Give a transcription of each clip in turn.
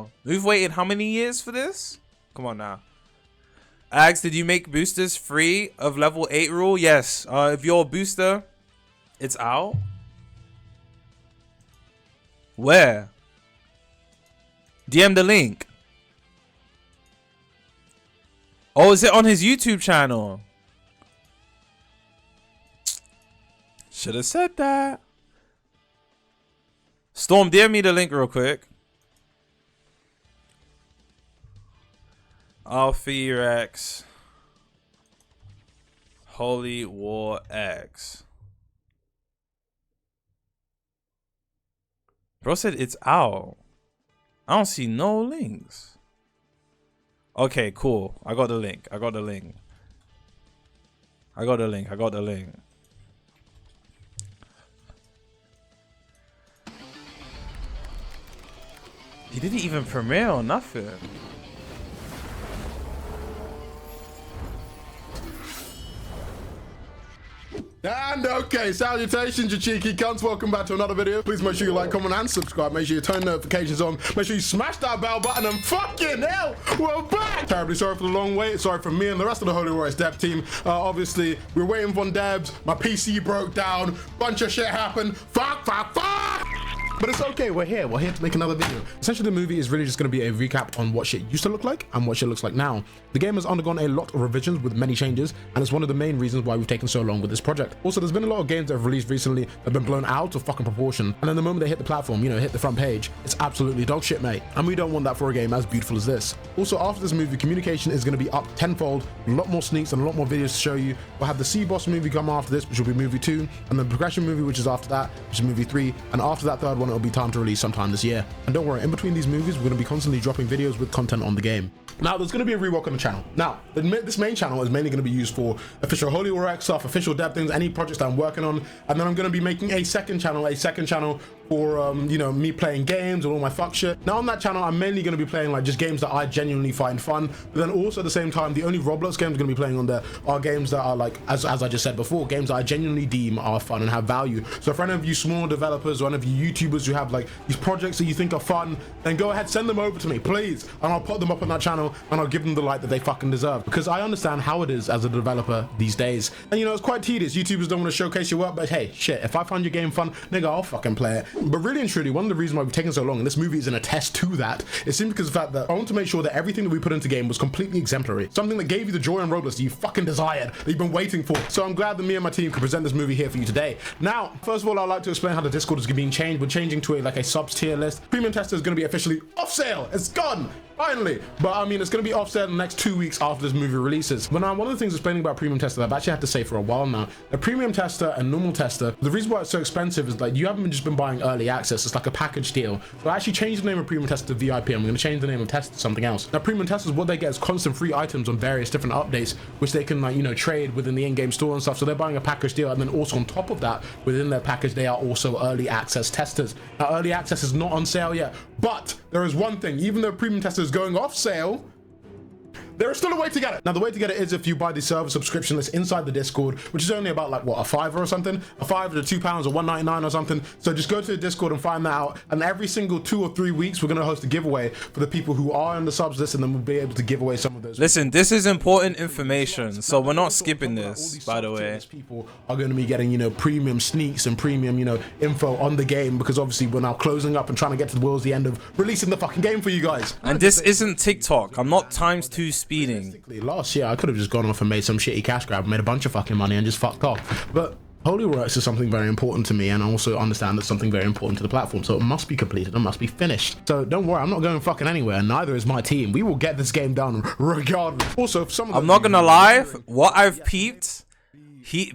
now. We've waited how many years for this? Come on now. Ags, did you make boosters free of level 8 rule? Yes. If you're a booster, it's out. Where? DM the link. Oh, is it on his YouTube channel? Should have said that. Storm, DM me the link real quick. Reworked. Holy War X. Bro said it's out. I don't see no links. Okay, cool. I got the link. I got the link. I got the link. I got the link. He didn't even premiere or nothing. And okay, salutations, you cheeky cunts. Welcome back to another video. Please make sure you like, comment, and subscribe. Make sure you turn notifications on. Make sure you smash that bell button, and fucking hell, we're back! Terribly sorry for the long wait. Sorry for me and the rest of the Holy Warriors dev team. Obviously, we're waiting for devs. My PC broke down. Bunch of shit happened. Fuck. But it's okay, we're here to make another video. Essentially, the movie is really just going to be a recap on what shit used to look like and what shit looks like now. The game has undergone a lot of revisions with many changes, and it's one of the main reasons why we've taken so long with this project. Also, there's been a lot of games that have released recently that have been blown out of fucking proportion, and then the moment they hit the platform, you know, hit the front page, it's absolutely dog shit, mate. And we don't want that for a game as beautiful as this. Also, after this movie, communication is going to be up tenfold, a lot more sneaks and a lot more videos to show you. We'll have the Sea Boss movie come after this, which will be movie 2, and the Progression movie, which is after that, which is movie 3, and after that third one, it'll be time to release sometime this year. And don't worry, in between these movies, we're going to be constantly dropping videos with content on the game. Now, there's going to be a rework on the channel. Now, this main channel is mainly going to be used for official Holy Warriors stuff, official dev things, any projects that I'm working on. And then I'm going to be making a second channel for, you know, me playing games and all my fuck shit. Now, on that channel, I'm mainly going to be playing like just games that I genuinely find fun. But then also at the same time, the only Roblox games I'm going to be playing on there are games that are like, as I just said before, games that I genuinely deem are fun and have value. So for any of you small developers or any of you YouTubers who have like these projects that you think are fun, then go ahead, send them over to me, please. And I'll put them up on that channel and I'll give them the light that they fucking deserve. Because I understand how it is as a developer these days. And you know, it's quite tedious. YouTubers don't want to showcase your work, but hey, shit, if I find your game fun, nigga, I'll fucking play it. But really and truly, one of the reasons why we've taken so long, and this movie is an attest to that, is simply because of the fact that I want to make sure that everything that we put into game was completely exemplary. Something that gave you the joy on Roblox that you fucking desired, that you've been waiting for. So I'm glad that me and my team can present this movie here for you today. Now, first of all, I'd like to explain how the Discord is being changed. We're changing to a subs tier list. Premium Tester is going to be officially off sale. It's gone. Finally. But I mean, it's going to be off sale in the next 2 weeks after this movie releases. But now, one of the things explaining about Premium Tester that I've actually had to say for a while now, a Premium Tester and normal tester, the reason why it's so expensive is like you haven't just been buying early access. It's like a package deal. So I actually changed the name of Premium Tester to VIP. I'm going to change the name of Tester to something else. Now, Premium Testers, what they get is constant free items on various different updates, which they can, like, you know, trade within the in-game store and stuff. So they're buying a package deal, and then also on top of that, within their package, they are also early access testers. Now, early access is not on sale yet, but there is one thing. Even though Premium Tester is going off sale, there is still a way to get it. Now, the way to get it is if you buy the server subscription list inside the Discord, which is only about like, what, $5 or something? $5 to £2 or $1.99 or something. So just go to the Discord and find that out. And every single 2 or 3 weeks, we're going to host a giveaway for the people who are on the subs list, and then we'll be able to give away some of those. Listen, this is important information, so we're not skipping this, by the way. People are going to be getting, you know, premium sneaks and premium, you know, info on the game, because obviously we're now closing up and trying to get towards the end of releasing the fucking game for you guys. And this isn't TikTok. I'm not ×2 speeding. Last year, I could have just gone off and made some shitty cash grab, made a bunch of fucking money and just fucked off. But Holy Works is something very important to me, and I also understand it's something very important to the platform, so it must be completed, it must be finished. So don't worry, I'm not going fucking anywhere, and neither is my team. We will get this game done regardless. Also, if some of I'm not gonna lie, what I've peeped,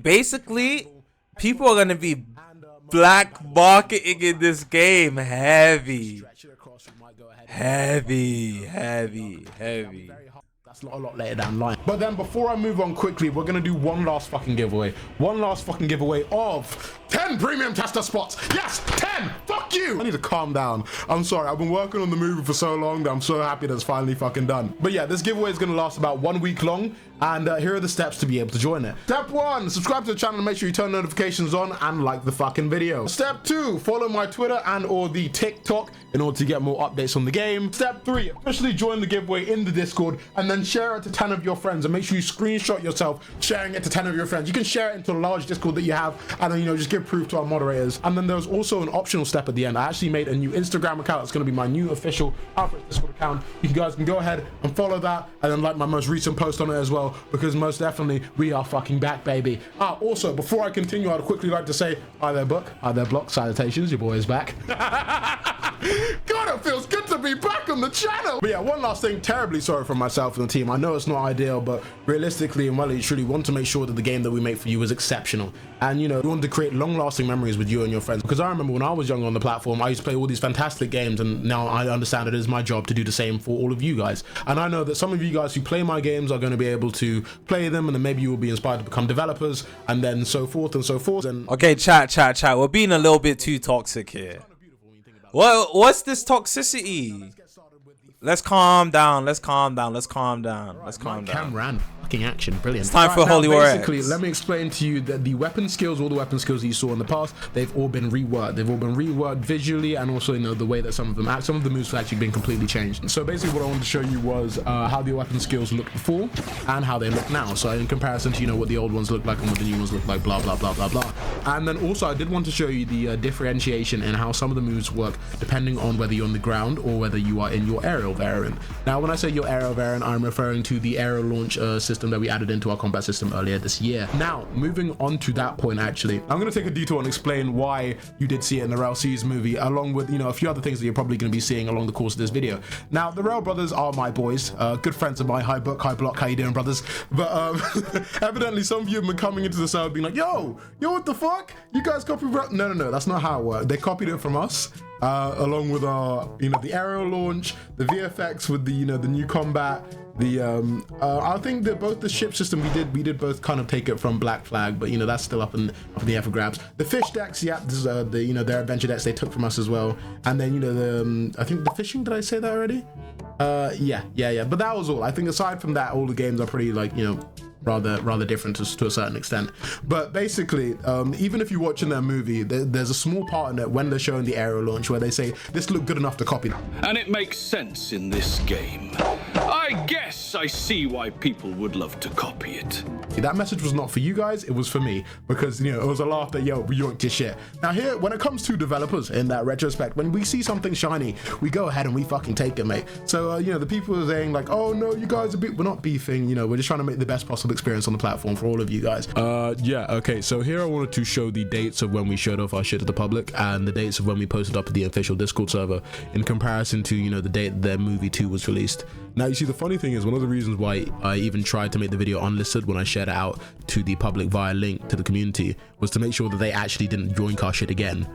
basically, people are gonna be black marketing in this game heavy. That's a lot later down the line. But then before I move on quickly, we're going to do one last fucking giveaway. One last fucking giveaway of 10 Premium Tester spots. Yes, 10! Fuck you! I need to calm down. I'm sorry, I've been working on the movie for so long that I'm so happy that it's finally fucking done. But yeah, this giveaway is going to last about 1 week long. And here are the steps to be able to join it. Step 1, subscribe to the channel and make sure you turn notifications on and like the fucking video. Step 2, follow my Twitter and or the TikTok in order to get more updates on the game. Step 3, officially join the giveaway in the Discord and then share it to 10 of your friends, and make sure you screenshot yourself sharing it to 10 of your friends. You can share it into a large Discord that you have, and then, you know, just give proof to our moderators. And then there's also an optional step at the end. I actually made a new Instagram account. It's going to be my new official Alfred Discord account. You guys can go ahead and follow that, and then like my most recent post on it as well, because most definitely we are fucking back, baby. Also, before I continue, I'd quickly like to say hi there, Book. Hi there, Block. Salutations, your boy is back. God, it feels good to be back on the channel. But yeah, one last thing, terribly sorry for myself and the team. I know it's not ideal, but realistically and really truly want to make sure that the game that we make for you is exceptional. And, you know, we want to create long-lasting memories with you and your friends, because I remember when I was young on the platform, I used to play all these fantastic games, and now I understand it is my job to do the same for all of you guys. And I know that some of you guys who play my games are going to be able to play them, and then maybe you will be inspired to become developers, and then so forth and so forth. And okay, chat. We're being a little bit too toxic here. What's this toxicity? Let's calm down. Cameron, fucking action, brilliant. It's time for Holy Reworks. Basically, let me explain to you that the weapon skills, all the weapon skills that you saw in the past, they've all been reworked. They've all been reworked visually, and also, you know, the way that some of them act. Some of the moves have actually been completely changed. So basically, what I wanted to show you was how the weapon skills looked before and how they look now. So in comparison to, you know, what the old ones look like and what the new ones look like, blah blah blah blah blah. And then also, I did want to show you the differentiation in how some of the moves work depending on whether you're on the ground or whether you are in your aerial variant. Now, when I say your aerial variant, I'm referring to the aerial launch system that we added into our combat system earlier this year. Now, moving on to that point, actually, I'm going to take a detour and explain why you did see it in the Reworked movie, along with, you know, a few other things that you're probably going to be seeing along the course of this video. Now, the Rail brothers are my boys, good friends of mine. Hi, Book, hi, Block, how you doing, brothers? But evidently, some of you have been coming into the server being like, yo, what the fuck? You guys copied? No, that's not how it worked. They copied it from us. Along with our, you know, the aerial launch, the VFX with the, you know, the new combat, the I think that both the ship system we did both kind of take it from Black Flag, but, you know, that's still up in the air for grabs. The fish decks, yeah, this is the, you know, their adventure decks they took from us as well. And then, you know, the I think the fishing, did I say that already? Yeah, but that was all. I think aside from that, all the games are pretty, like, you know, rather different to a certain extent. But basically, even if you're watching their movie, there's a small part in it when they're showing the aerial launch where they say this looked good enough to copy. And it makes sense in this game. I guess I see why people would love to copy it. That message was not for you guys, it was for me, because, you know, it was a laugh that, yo, we yoinked your shit. Now here, when it comes to developers in that retrospect, when we see something shiny, we go ahead and we fucking take it, mate. So, you know, the people are saying like, oh no, you guys are we're not beefing, you know, we're just trying to make the best possible experience on the platform for all of you guys. Yeah, okay, so here I wanted to show the dates of when we showed off our shit to the public and the dates of when we posted up at the official Discord server in comparison to, you know, the date their movie 2 was released. Now, you see, the funny thing is, one of the reasons why I even tried to make the video unlisted when I shared it out to the public via link to the community was to make sure that they actually didn't join our shit again.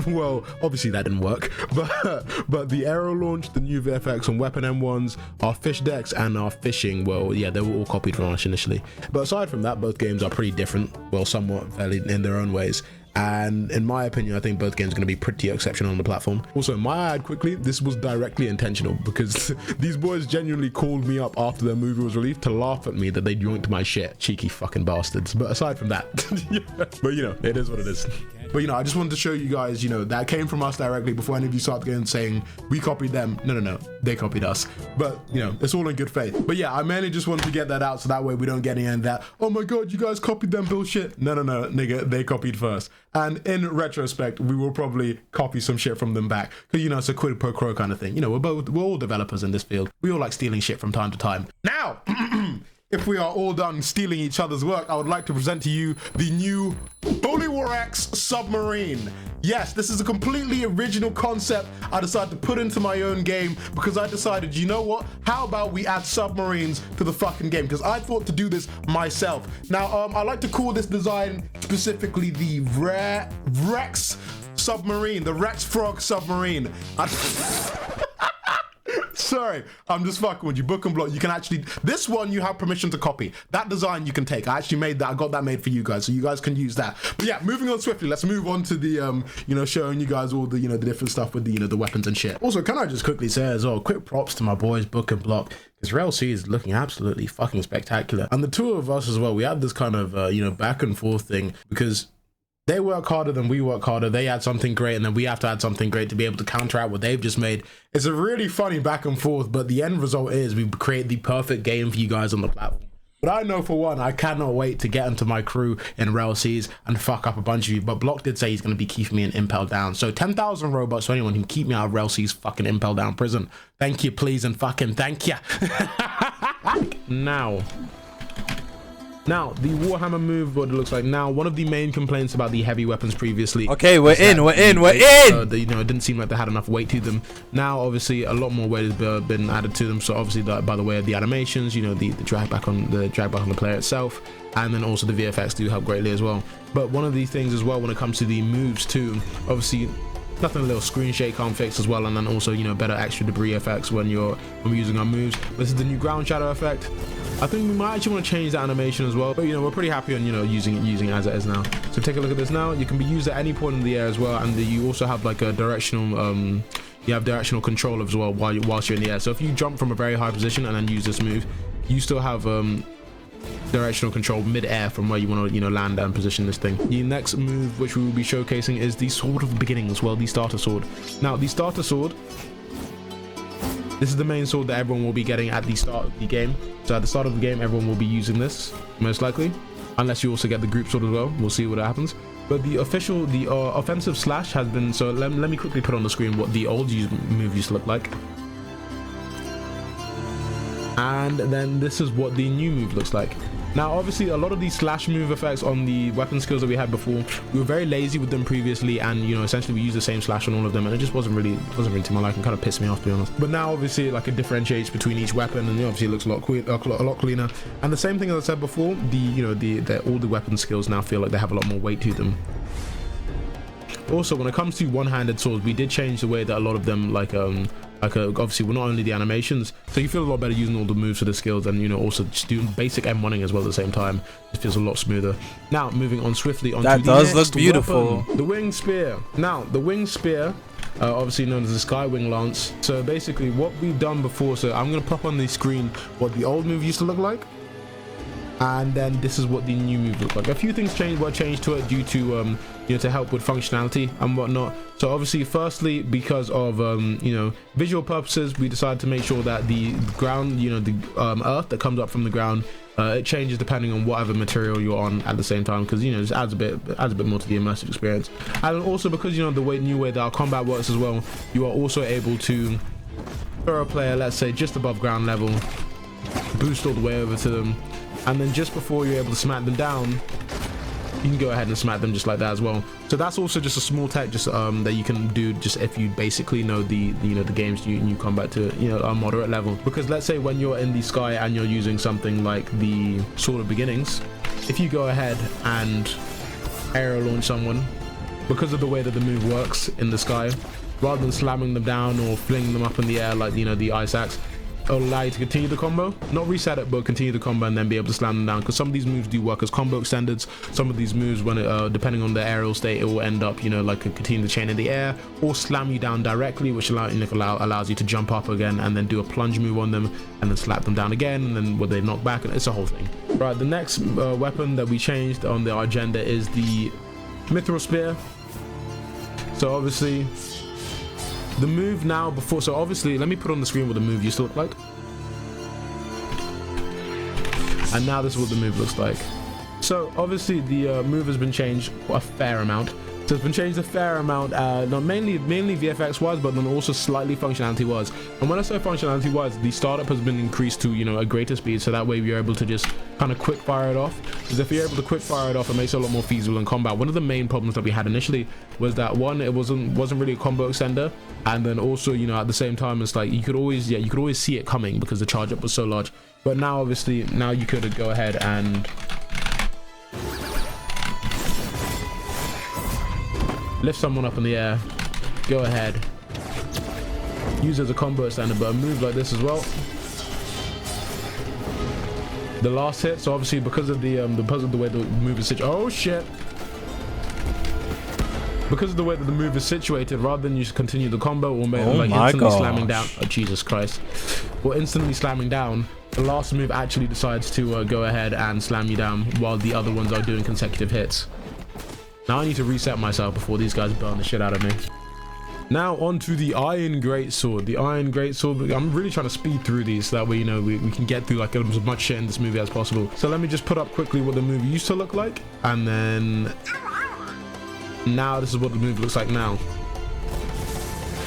Well, obviously that didn't work, but the aerial launch, the new VFX on weapon M1s, our fish decks and our fishing, well, yeah, they were all copied from us initially. But aside from that, both games are pretty different, well, somewhat fairly in their own ways. And in my opinion, I think both games are going to be pretty exceptional on the platform. Also, might I add quickly, this was directly intentional because these boys genuinely called me up after their movie was released to laugh at me that they yoinked my shit. Cheeky fucking bastards. But aside from that, yeah. But you know, it is what it is. But, you know, I just wanted to show you guys, you know, that came from us directly before any of you start going saying we copied them. No, they copied us. But, you know, it's all in good faith. But yeah, I mainly just wanted to get that out so that way we don't get any of that, oh my god, you guys copied them bullshit. No, nigga, they copied first. And in retrospect, we will probably copy some shit from them back. Because, you know, it's a quid pro quo kind of thing. You know, we're all developers in this field. We all like stealing shit from time to time. Now, if we are all done stealing each other's work, I would like to present to you the new Reworked submarine. Yes, this is a completely original concept I decided to put into my own game because I decided, you know what? How about we add submarines to the fucking game? Because I thought to do this myself. Now, I like to call this design specifically the Rex submarine, the Rex Frog submarine. Sorry, I'm just fucking with you. Book and block, you can actually, this one you have permission to copy. That design you can take. I actually made that. I got that made for you guys, so you guys can use that. But yeah, moving on swiftly, let's move on to the, you know, showing you guys all the, you know, the different stuff with the, you know, the weapons and shit. Also, can I just quickly say as well, quick props to my boys, Book and Block, because RLC is looking absolutely fucking spectacular. And the two of us as well, we had this kind of, you know, back and forth thing, because they work harder than we work harder. They add something great, and then we have to add something great to be able to counteract what they've just made. It's a really funny back and forth, but the end result is we create the perfect game for you guys on the platform. But I know for one, I cannot wait to get into my crew in RLCs and fuck up a bunch of you. But Block did say he's going to be keeping me in Impel Down. So 10,000 Robux for anyone who can keep me out of RLC's fucking Impel Down prison. Thank you, please, and fucking thank you. Now, the Warhammer move, what it looks like now, one of the main complaints about the heavy weapons previously. Okay, we're in. You know, it didn't seem like they had enough weight to them. Now, obviously, a lot more weight has been added to them. So obviously, by the way of the animations, you know, the drag back on the player itself, and then also the VFX do help greatly as well. But one of the things as well when it comes to the moves too, obviously, nothing a little screen shake can't fix as well, and then also, you know, better extra debris effects when we're using our moves. This is the new ground shadow effect. I think we might actually want to change the animation as well, but you know, we're pretty happy on, you know, using it as it is now. So take a look at this now. You can be used at any point in the air as well, and you also have like a directional you have directional control as well whilst you're in the air. So if you jump from a very high position and then use this move, you still have directional control mid-air from where you want to, you know, land and position this thing. The next move which we will be showcasing is the Sword of the Beginning as well, the starter sword. Now, the starter sword, this is the main sword that everyone will be getting at the start of the game. So at the start of the game, everyone will be using this, most likely, unless you also get the group sword as well. We'll see what happens. But the offensive slash has been, so let me quickly put on the screen what the old move used to look like. And then this is what the new move looks like. Now, obviously, a lot of these slash move effects on the weapon skills that we had before, we were very lazy with them previously, and you know, essentially we used the same slash on all of them, and it just wasn't really to my liking. Kind of pissed me off, to be honest. But now, obviously, like, it differentiates between each weapon, and obviously it looks a lot cleaner. And the same thing as I said before, all the weapon skills now feel like they have a lot more weight to them. Also, when it comes to one-handed swords, we did change the way that a lot of them, obviously, we're not only the animations, so you feel a lot better using all the moves for the skills, and you know, also just doing basic M1ing as well at the same time. It feels a lot smoother. Now, moving on swiftly on that to the does next look beautiful weapon, the winged spear. Now, the winged spear, obviously known as the sky wing lance. So basically, what we've done before. So I'm gonna pop on the screen what the old move used to look like, and then this is what the new move looks like. A few things were changed to it due to you know, to help with functionality and whatnot. So obviously, firstly, because of you know, visual purposes, we decided to make sure that the ground, you know, the earth that comes up from the ground, it changes depending on whatever material you're on at the same time, because you know, it adds a bit more to the immersive experience. And also because, you know, the new way that our combat works as well, you are also able to throw a player, let's say, just above ground level, boost all the way over to them, and then just before you're able to smack them down, you can go ahead and smack them just like that as well. So that's also just a small tech just that you can do just if you basically know the games you combat to, you know, a moderate level. Because let's say when you're in the sky and you're using something like the Sword of Beginnings, if you go ahead and aerial launch someone, because of the way that the move works in the sky, rather than slamming them down or flinging them up in the air like, you know, the ice axe, it'll allow you to continue the combo, not reset it, but continue the combo and then be able to slam them down, because some of these moves do work as combo extenders. Some of these moves, when it depending on the aerial state, it will end up, you know, like continue the chain in the air or slam you down directly, which allows you to jump up again and then do a plunge move on them and then slap them down again, and then they knock back, and it's a whole thing. Right, the next weapon that we changed on the agenda is the Mythical spear. So obviously, the move now before, so obviously, let me put on the screen what the move used to look like. And now this is what the move looks like. So obviously the move has been changed a fair amount. So it's been changed a fair amount, not mainly VFX wise, but then also slightly functionality wise. And when I say functionality wise, the startup has been increased to, you know, a greater speed, so that way you're able to just kind of quick fire it off. Because if you're able to quick fire it off, it makes it a lot more feasible in combat. One of the main problems that we had initially was that, one, it wasn't really a combo extender, and then also, you know, at the same time, it's like you could always see it coming because the charge up was so large. But now obviously, now you could go ahead and lift someone up in the air, go ahead, use as a combo standard, but a move like this as well. The last hit, so obviously because of the way the move is situated. Oh shit! Because of the way that the move is situated, rather than you continue the combo or like instantly slamming down. Oh Jesus Christ! Or instantly slamming down. The last move actually decides to go ahead and slam you down while the other ones are doing consecutive hits. Now I need to reset myself before these guys burn the shit out of me. Now on to the Iron Greatsword. The Iron Greatsword, I'm really trying to speed through these so that way, you know, we can get through like as much shit in this movie as possible. So let me just put up quickly what the movie used to look like, and then now this is what the movie looks like now.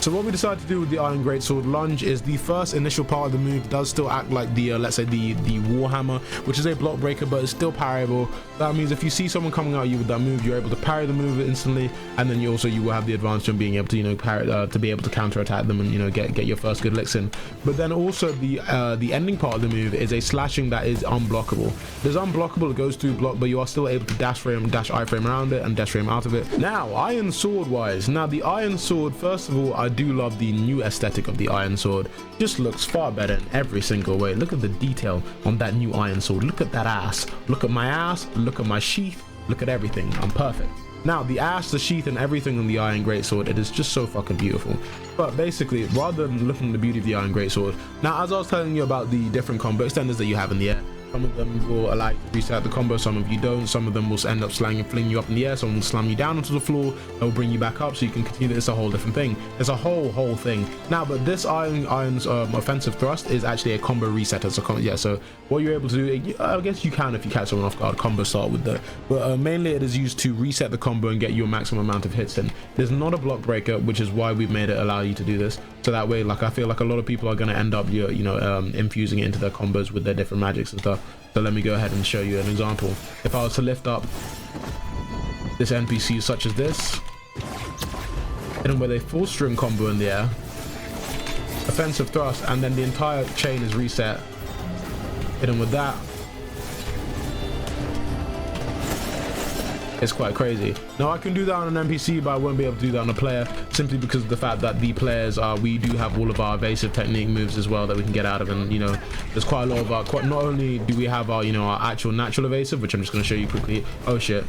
So what we decided to do with the Iron Greatsword lunge is the first initial part of the move does still act like the let's say the Warhammer, which is a block breaker, but it's still parryable. That means if you see someone coming at you with that move, you're able to parry the move instantly, and then you will have the advantage of being able to, you know, parry to be able to counter attack them and, you know, get your first good licks in. But then also the ending part of the move is a slashing that is unblockable. There's unblockable, it goes through block, but you are still able to dash iframe around it and dash frame out of it. Now Iron Sword wise, now the Iron Sword, first of all, I do love the new aesthetic of the Iron Sword. Just looks far better in every single way. Look at the detail on that new Iron Sword. Look at that ass. Look at my ass. Look at my sheath. Look at everything. I'm perfect. Now the ass, the sheath, and everything on the Iron Greatsword, it is just so fucking beautiful. But basically, rather than looking at the beauty of the Iron Greatsword, now as I was telling you about the different combo extenders that you have in the air, some of them will allow you to reset the combo, some of you don't. Some of them will end up fling you up in the air, some will slam you down onto the floor, they'll bring you back up so you can continue. It's a whole different thing. It's a whole thing. Now, but this Iron's offensive thrust is actually a combo resetter. So what you're able to do, I guess you can if you catch someone off guard, combo start with that. But mainly it is used to reset the combo and get your maximum amount of hits in. There's not a block breaker, which is why we've made it allow you to do this. So that way, like, I feel like a lot of people are going to end up, infusing it into their combos with their different magics and stuff. So let me go ahead and show you an example. If I was to lift up this NPC such as this, and with a full string combo in the air, offensive thrust, and then the entire chain is reset, and with that, it's quite crazy. Now I can do that on an NPC, but I won't be able to do that on a player, simply because of the fact that the players we do have all of our evasive technique moves as well that we can get out of, and, you know, there's quite a lot of not only do we have our, you know, our actual natural evasive, which I'm just going to show you quickly. Oh shit.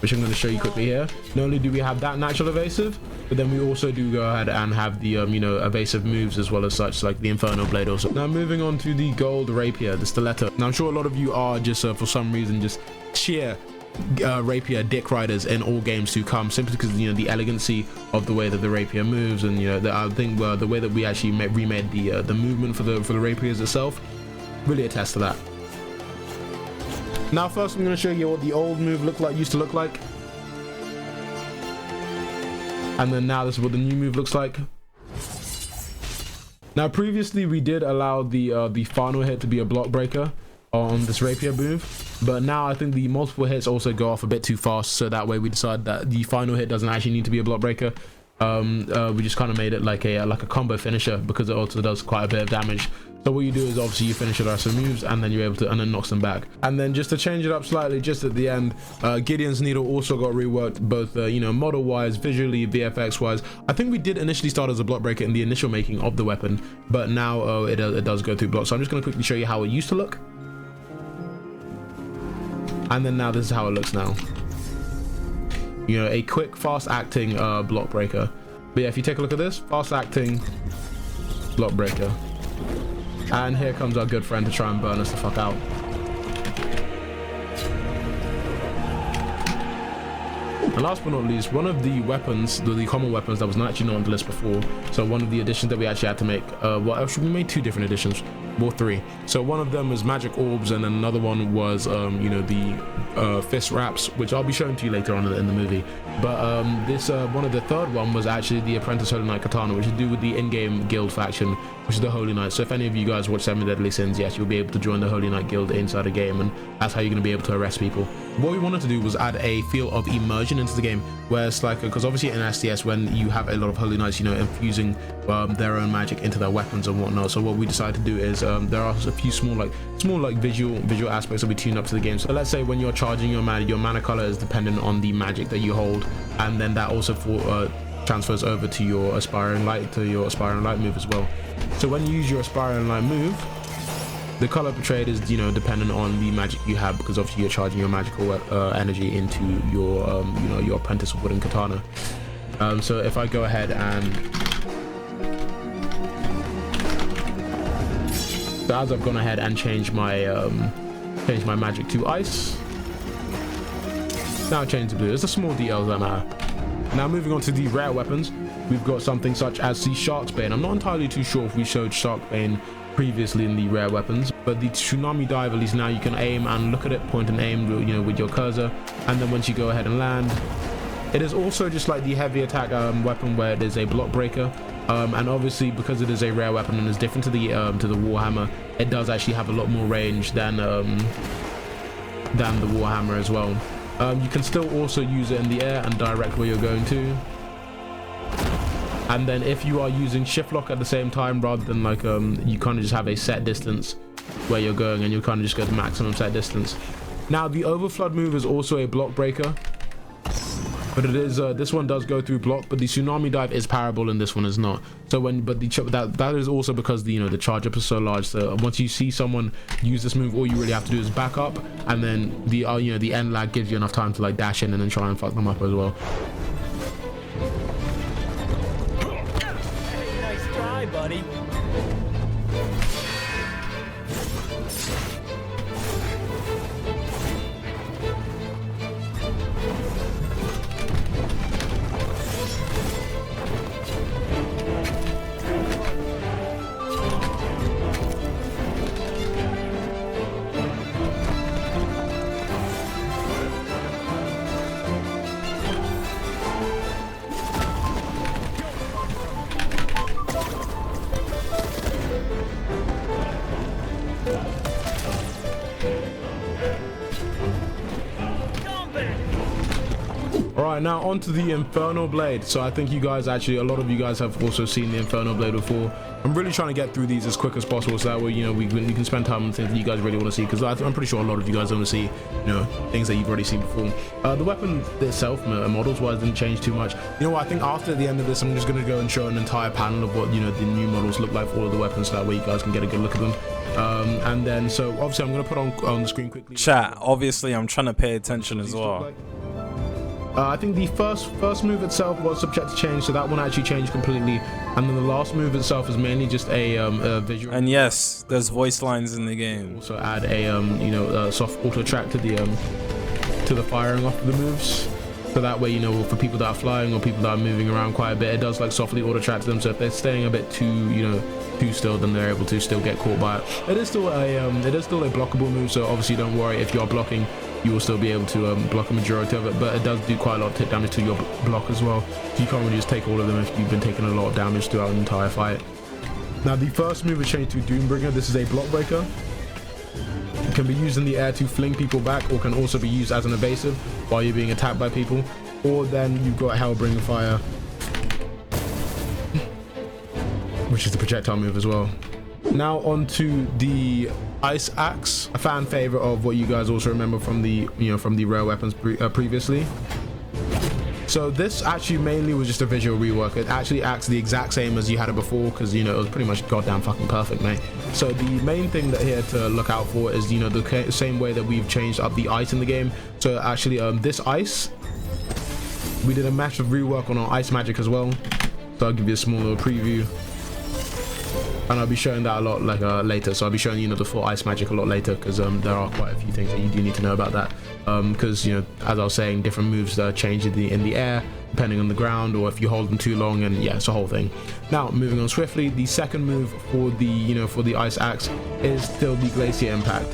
Which I'm going to show you quickly here. Not only do we have that natural evasive, but then we also do go ahead and have the evasive moves as well as such, like the Inferno Blade also. Now moving on to the gold rapier, the stiletto. Now I'm sure a lot of you are just for some reason just sheer rapier dick riders in all games to come, simply because, you know, the elegancy of the way that the rapier moves, and, you know, I think the way that we actually remade the movement for the rapiers itself really attests to that. Now first I'm going to show you what the old move used to look like, and then now this is what the new move looks like. Now previously we did allow the final hit to be a block breaker on this rapier move, but now I think the multiple hits also go off a bit too fast, so that way we decided that the final hit doesn't actually need to be a block breaker. We just kind of made it like a combo finisher, because it also does quite a bit of damage. So what you do is obviously you finish the rest of the moves, and then you're able to, and then knocks them back. And then just to change it up slightly, just at the end, Gideon's Needle also got reworked, both model wise, visually, VFX wise. I think we did initially start as a block breaker in the initial making of the weapon, but now it does go through blocks. So I'm just going to quickly show you how it used to look, and then now this is how it looks now. You know, a quick, fast acting block breaker. But yeah, if you take a look at this, fast acting block breaker. And here comes our good friend to try and burn us the fuck out. And last but not least, one of the weapons, the common weapons that was not actually on the list before, so one of the additions that we actually had to make, well, actually we made two different additions, well, three. So one of them was magic orbs, and then another one was the fist wraps, which I'll be showing to you later on in the movie. But this one of the third one was actually the Apprentice Holy Knight Katana, which is to do with the in-game guild faction, which is the Holy Knight. So if any of you guys watch 7 Deadly Sins, yes, you'll be able to join the Holy Knight guild inside a game, and that's how you're going to be able to arrest people. What we wanted to do was add a feel of immersion into the game, where it's like, because obviously in STS, when you have a lot of Holy Knights, you know, infusing their own magic into their weapons and whatnot. So what we decided to do is there are a few small visual aspects that we tune up to the game. So let's say when you're charging your mana color is dependent on the magic that you hold, and then that also transfers over to your aspiring light move as well. So when you use your aspiring light move, the color portrayed is, you know, dependent on the magic you have, because obviously you're charging your magical energy into your you know, your apprentice wooden katana. So if I go ahead and so as I've gone ahead and changed my magic to ice, now change to blue. It's the small details that matter. Now moving on to the rare weapons, we've got something such as the Shark's Bane. I'm not entirely too sure if we showed Shark Bane previously in the rare weapons, but the Tsunami Dive, at least now you can aim and look at it, point and aim, you know, with your cursor, and then once you go ahead and land, it is also just like the heavy attack weapon where it is a block breaker. And obviously because it is a rare weapon and is different to the Warhammer, it does actually have a lot more range than the Warhammer as well. You can still also use it in the air and direct where you're going to. And then if you are using shift lock at the same time, rather than like you kind of just have a set distance where you're going, and you kind of just go to maximum set distance. Now the Overflood move is also a block breaker, but it is this one does go through block, but the Tsunami Dive is parable and this one is not. So that is also because the, you know, the charge up is so large. So once you see someone use this move, all you really have to do is back up, and then the you know, the end lag gives you enough time to like dash in and then try and fuck them up as well. Hey, nice try, buddy. Alright, now onto the Infernal Blade. So I think you guys actually, a lot of you guys have also seen the Infernal Blade before. I'm really trying to get through these as quick as possible, so that way, you know, we can spend time on things that you guys really want to see, because I'm pretty sure a lot of you guys want to see, you know, things that you've already seen before. The weapon itself, models wise, didn't change too much. You know what, I think after the end of this, I'm just going to go and show an entire panel of what, you know, the new models look like for all of the weapons, so that way you guys can get a good look at them. And then, so obviously I'm going to put on the screen quickly. Chat, obviously I'm trying to pay attention as well. I think the first move itself was subject to change, so that one actually changed completely, and then the last move itself is mainly just a visual. And yes, there's voice lines in the game. Also add a you know, soft auto track to the firing off of the moves, so that way, you know, for people that are flying or people that are moving around quite a bit, it does like softly auto track them. So if they're staying a bit too, you know, too still, then they're able to still get caught by it. It is still a blockable move, so obviously don't worry if you are blocking. You will still be able to block a majority of it, but it does do quite a lot of hit damage to your block as well. So you can't really just take all of them if you've been taking a lot of damage throughout the entire fight. Now the first move is changed to Doombringer. This is a block breaker. It can be used in the air to fling people back, or can also be used as an evasive while you're being attacked by people. Or then you've got Hellbringer Fire, which is the projectile move as well. Now onto the Ice Axe, a fan favorite of what you guys also remember from the, you know, from the rare weapons previously. So this actually mainly was just a visual rework. It actually acts the exact same as you had it before, because, you know, it was pretty much goddamn fucking perfect, mate. So the main thing that here to look out for is, you know, the same way that we've changed up the ice in the game. So actually this ice, we did a massive rework on our ice magic as well. So I'll give you a small little preview. And I'll be showing that a lot later, so I'll be showing, you know, the full ice magic a lot later, because there are quite a few things that you do need to know about that, because, you know, as I was saying, different moves change in the air depending on the ground, or if you hold them too long, and yeah, it's a whole thing. Now moving on swiftly, the second move for the, you know, for the Ice Axe is still the Glacier Impact,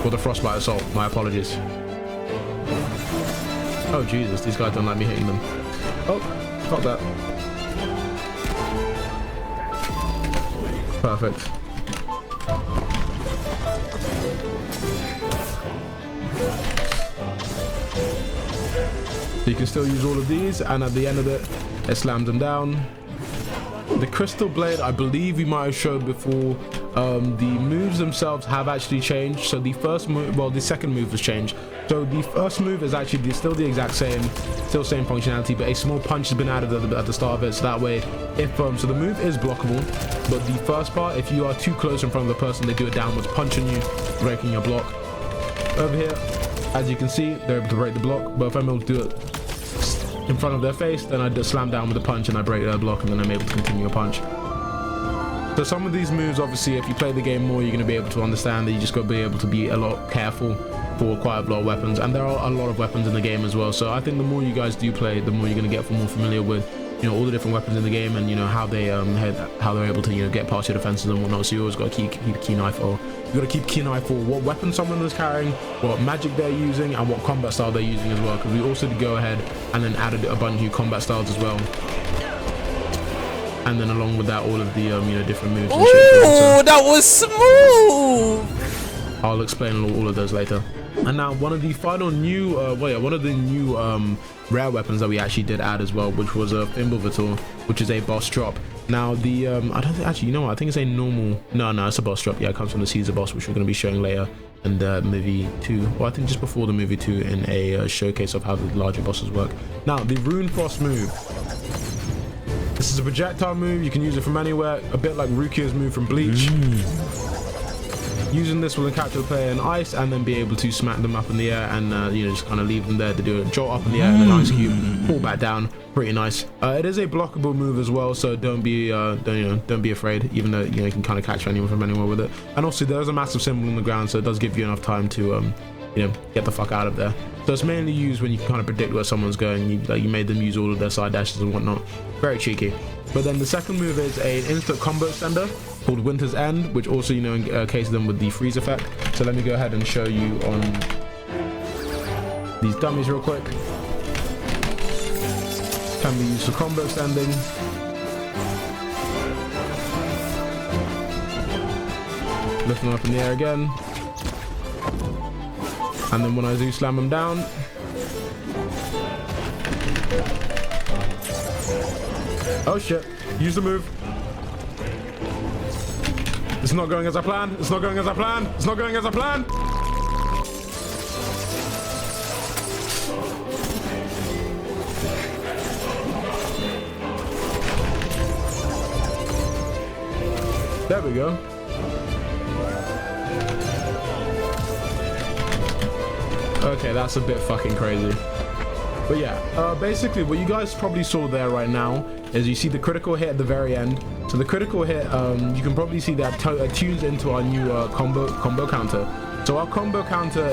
or the Frostbite Assault. My apologies. Oh Jesus, these guys don't like me hitting them. Oh, fuck that. Perfect. So you can still use all of these, and at the end of it, it slams them down. The crystal blade, I believe we might have showed before. The moves themselves have actually changed. So the first move, well, the second move has changed. So the first move is actually still the exact same, still same functionality, but a small punch has been added at the start of it. So that way, if so the move is blockable, but the first part, if you are too close in front of the person, they do a downwards punch on you, breaking your block. Over here, as you can see, they're able to break the block, but if I'm able to do it in front of their face, then I just slam down with a punch and I break their block, and then I'm able to continue a punch. So some of these moves, obviously, if you play the game more, you're going to be able to understand that you just got to be able to be a lot careful for quite a lot of weapons, and there are a lot of weapons in the game as well. So I think the more you guys do play, the more you're going to get more familiar with, you know, all the different weapons in the game, and you know how they're able to, you know, get past your defenses and whatnot. So you always got to keep a keen eye for. You got to keep a keen eye for what weapon someone is carrying, what magic they're using, and what combat style they're using as well. Because we also did go ahead and then added a bunch of new combat styles as well. And then along with that, all of the you know, different moves. And shit. Ooh, that was smooth. I'll explain all of those later. And now one of the final new, one of the new rare weapons that we actually did add as well, which was a Revolveragz, which is a boss drop. Now the I don't think, actually, you know what, I think it's a normal, no, it's a boss drop. Yeah, it comes from the Caesar boss, which we're going to be showing later in movie 2, or I think just before the movie 2, in a showcase of how the larger bosses work. Now the Rune Frost move. This is a projectile move. You can use it from anywhere, a bit like Rukier's move from Bleach. Using this will capture the player in ice and then be able to smack them up in the air and you know, just kind of leave them there to do a jolt up in the air and an ice cube, fall back down. Pretty nice. It is a blockable move as well, so don't be afraid, even though, you know, you can kind of catch anyone from anywhere with it. And also there is a massive symbol on the ground, so it does give you enough time to you know, get the fuck out of there. So it's mainly used when you can kind of predict where someone's going. You made them use all of their side dashes and whatnot. Very cheeky. But then the second move is an instant combo extender called Winter's End, which also, you know, encases them with the freeze effect. So let me go ahead and show you on these dummies real quick. Can be used for combo extending. Lift them up in the air again. And then when I do slam them down, oh shit, use the move. It's not going as I planned. It's not going as I planned. It's not going as I planned. There we go. Okay, that's a bit fucking crazy. But yeah, basically what you guys probably saw there right now is you see the critical hit at the very end. So the critical hit, you can probably see that tunes into our new combo counter. So our combo counter,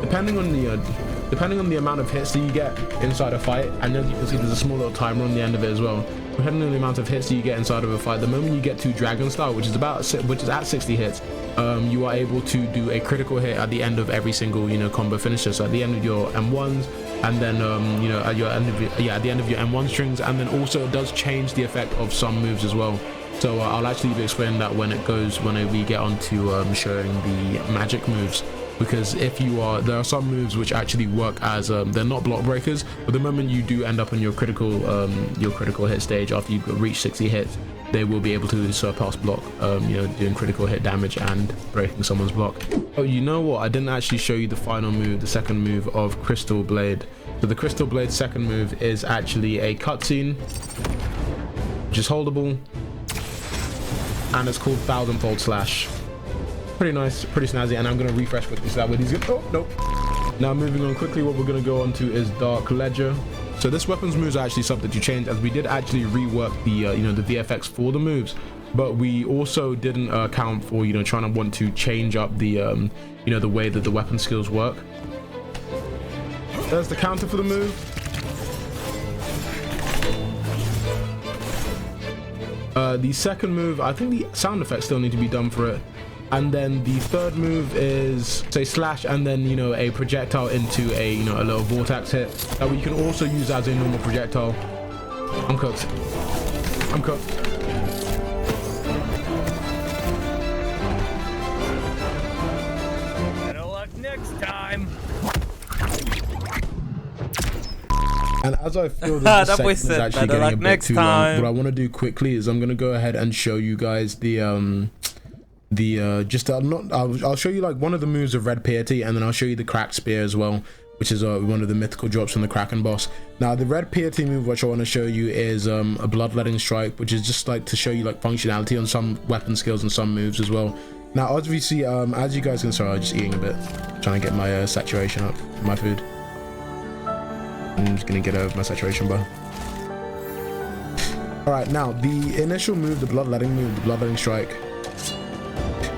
depending on the amount of hits that you get inside a fight, and as you can see, there's a small little timer on the end of it as well. Depending on the amount of hits that you get inside of a fight, the moment you get to Dragon Style, which is at 60 hits, you are able to do a critical hit at the end of every single, you know, combo finisher. So at the end of your M1s, and then you know, at the end of your M1 strings, and then also it does change the effect of some moves as well. So I'll actually be explaining that when we get onto showing the magic moves. Because there are some moves which actually work as they're not block breakers, but the moment you do end up on your critical hit stage after you reach 60 hits, they will be able to surpass block, you know, doing critical hit damage and breaking someone's block. Oh, you know what? I didn't actually show you the final move, the second move of Crystal Blade. So the Crystal Blade second move is actually a cutscene, which is holdable, and it's called Thousandfold Slash. Pretty nice, pretty snazzy, and I'm going to refresh quickly so that way he's good. Oh, nope. Now moving on quickly, what we're going to go on to is Dark Ledger. So this weapons moves are actually something to change, as we did actually rework the you know, the VFX for the moves, but we also didn't account for, you know, trying to want to change up the you know, the way that the weapon skills work. There's the counter for the move. The second move, I think the sound effects still need to be done for it. And then the third move is, say, slash, and then, you know, a projectile into a, you know, a little vortex hit that we can also use as a normal projectile. I'm cooked. I'm cooked. Better luck next time. And as as I feel that this boy segment is said actually better getting a luck bit next too long, time. what I want to do quickly is I'm going to go ahead and show you guys I'll show you like one of the moves of Red Piety, and then I'll show you the Cracked Spear as well, which is one of the mythical drops from the Kraken boss. Now the Red Piety move which I want to show you is a Bloodletting Strike, which is just like to show you like functionality on some weapon skills and some moves as well. Now obviously as you guys can, sorry, I'm just eating a bit, trying to get my saturation up in my food. I'm just gonna get over my saturation bar. Alright, now the initial move, the Bloodletting move, the Bloodletting Strike,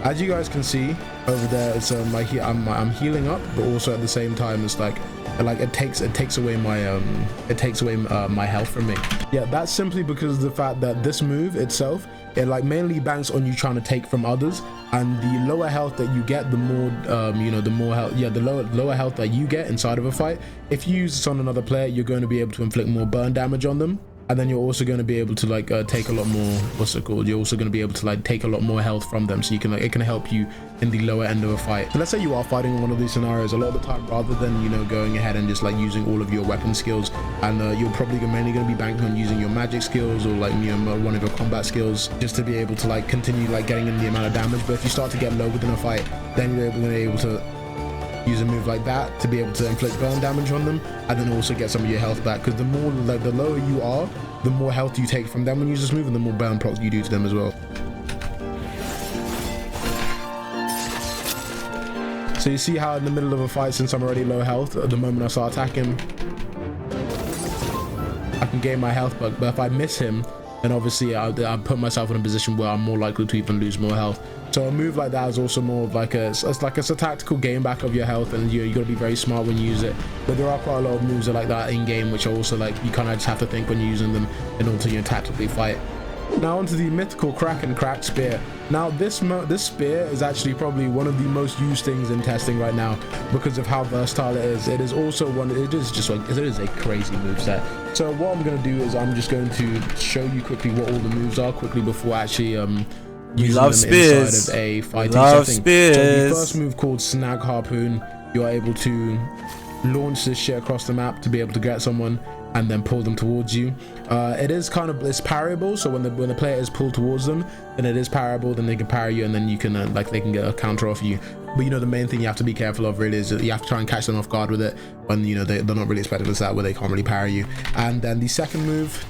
as you guys can see over there, it's I'm healing up, but also at the same time it's like it takes away my my health from me. Yeah, that's simply because of the fact that this move itself, it like mainly banks on you trying to take from others, and the lower health that you get, the more the lower health that you get inside of a fight, if you use this on another player, you're going to be able to inflict more burn damage on them. And then you're also going to be able to like take a lot more, you're also going to be able to like take a lot more health from them, so you can like, it can help you in the lower end of a fight. So let's say you are fighting in one of these scenarios, a lot of the time, rather than, you know, going ahead and just like using all of your weapon skills, and you're probably mainly going to be banking on using your magic skills or like, you know, one of your combat skills, just to be able to like continue like getting in the amount of damage. But if you start to get low within a fight, then you're able to use a move like that to be able to inflict burn damage on them, and then also get some of your health back, because the more like the lower you are, the more health you take from them when you use this move, and the more burn procs you do to them as well. So you see how in the middle of a fight, since I'm already low health, at the moment I start attacking, I can gain my health back. But if I miss him, then obviously I put myself in a position where I'm more likely to even lose more health. So a move like that is also more of like it's a tactical gain back of your health, and you got to be very smart when you use it. But there are quite a lot of moves like that in game, which are also like you kind of just have to think when you're using them in order to, you know, tactically fight. Now onto the mythical Kraken Cracked Spear. Now this spear is actually probably one of the most used things in testing right now because of how versatile it is. It is also it is a crazy moveset. So what I'm going to do is I'm just going to show you quickly what all the moves are quickly before actually using them inside of a fighting setting. So the first move, called Snag Harpoon, you are able to launch this shit across the map to be able to get someone and then pull them towards you. It's parryable, so when the player is pulled towards them, then it is parryable, then they can parry you, and then you can they can get a counter off you. But you know, the main thing you have to be careful of really is that you have to try and catch them off guard with it when, you know, they're not really expecting this out, where they can't really parry you. And then the second move,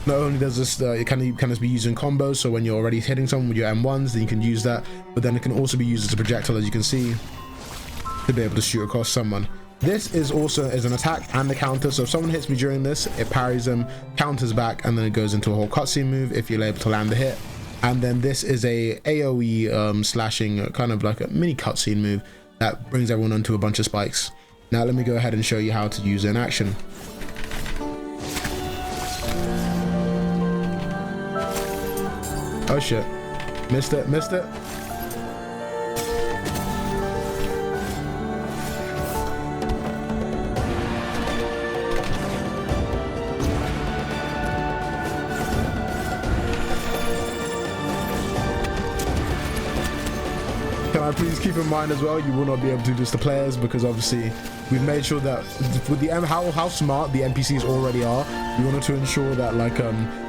not only does this it can be used in combos, so when you're already hitting someone with your M1s, then you can use that, but then it can also be used as a projectile, as you can see, to be able to shoot across someone. This is also an attack and a counter, so if someone hits me during this, it parries them, counters back, and then it goes into a whole cutscene move if you're able to land the hit. And then this is a AoE slashing, kind of like a mini cutscene move that brings everyone onto a bunch of spikes. Now let me go ahead and show you how to use it in action. Oh shit, missed it. Can I please keep in mind as well, you will not be able to do this to players, because obviously we've made sure that with the how smart the NPCs already are, we wanted to ensure that like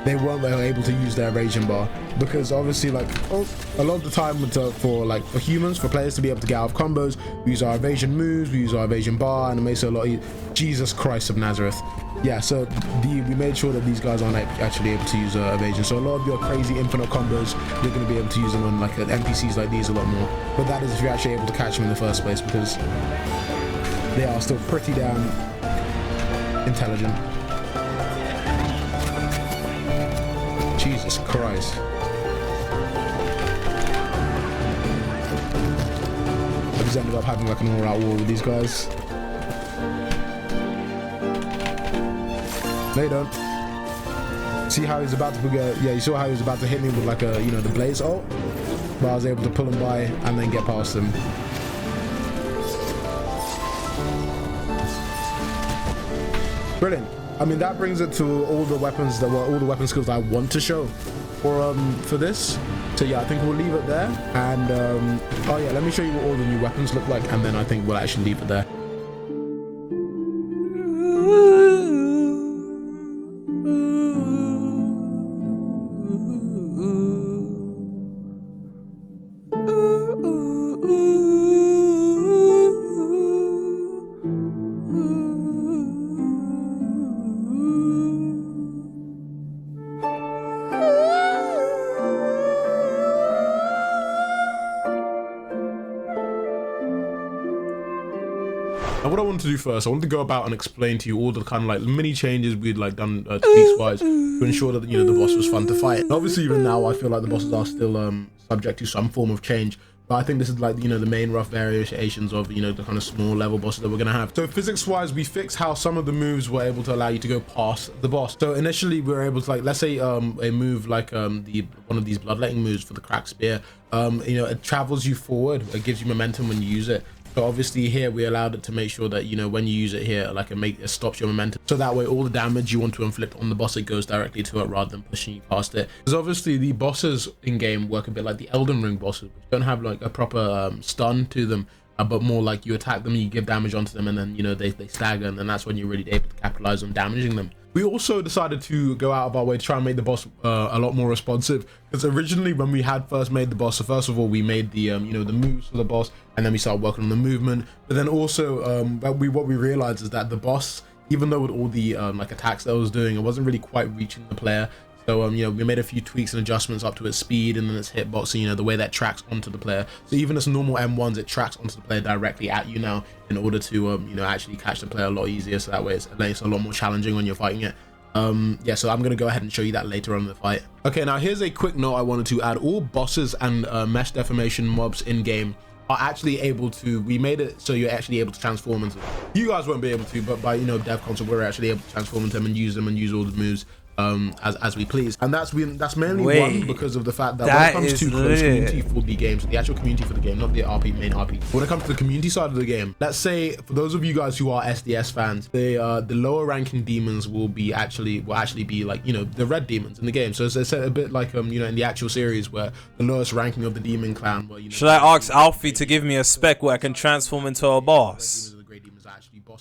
they weren't able to use their evasion bar, because obviously like a lot of the time for humans, for players to be able to get out of combos, we use our evasion moves, we use our evasion bar, and it makes it a lot easier. Jesus Christ of Nazareth. Yeah, so we made sure that these guys aren't actually able to use evasion. So a lot of your crazy infinite combos, you're going to be able to use them on like NPCs like these a lot more. But that is if you're actually able to catch them in the first place, because they are still pretty damn intelligent. Jesus Christ. I just ended up having like an all-out war with these guys. No, you don't. See how he's about to yeah, you saw how he was about to hit me with like a, you know, the blaze ult, but I was able to pull him by and then get past him. Brilliant. I mean, that brings it to all the weapons all the weapon skills I want to show for this. So yeah, I think we'll leave it there. And oh yeah, let me show you what all the new weapons look like, and then I think we'll actually leave it there. Now what I want to do first, I want to go about and explain to you all the kind of like mini changes we'd like done tweaks wise to ensure that, you know, the boss was fun to fight. And obviously even now I feel like the bosses are still subject to some form of change. But I think this is like, you know, the main rough variations of, you know, the kind of small level bosses that we're gonna have. So physics wise, we fixed how some of the moves were able to allow you to go past the boss. So initially we were able to, like, let's say a move like one of these bloodletting moves for the cracked spear, you know, it travels you forward, it gives you momentum when you use it. So obviously here we allowed it to make sure that, you know, when you use it here, like it stops your momentum. So that way all the damage you want to inflict on the boss, it goes directly to it rather than pushing you past it. Because obviously the bosses in game work a bit like the Elden Ring bosses, which don't have like a proper stun to them, but more like you attack them, you give damage onto them, and then, you know, they stagger, and then that's when you're really able to capitalize on damaging them. We also decided to go out of our way to try and make the boss a lot more responsive, because originally when we had first made the boss, so first of all we made the you know, the moves for the boss, and then we started working on the movement. But then also what we realized is that the boss, even though with all the like attacks that I was doing, it wasn't really quite reaching the player. So you know, we made a few tweaks and adjustments up to its speed and then its hitbox, and, you know, the way that tracks onto the player. So even as normal M1s, it tracks onto the player directly at you now, in order to you know, actually catch the player a lot easier. So that way it's a lot more challenging when you're fighting it. Yeah, so I'm gonna go ahead and show you that later on in the fight. Okay, now here's a quick note I wanted to add. All bosses and mesh deformation mobs in game are actually able to, we made it so you're actually able to transform into them. You guys won't be able to, but by, you know, dev console, we're actually able to transform into them and use all the moves as we please. And that's mainly one because of the fact that when it comes to close community for the game, so the actual community for the game, not the main RP, when it comes to the community side of the game, let's say for those of you guys who are SDS fans, the lower ranking demons will actually be like, you know, the red demons in the game. So it's a bit like you know, in the actual series where the lowest ranking of the demon clan, where, you know, should I ask Alfie to give me a spec where I can transform into a boss?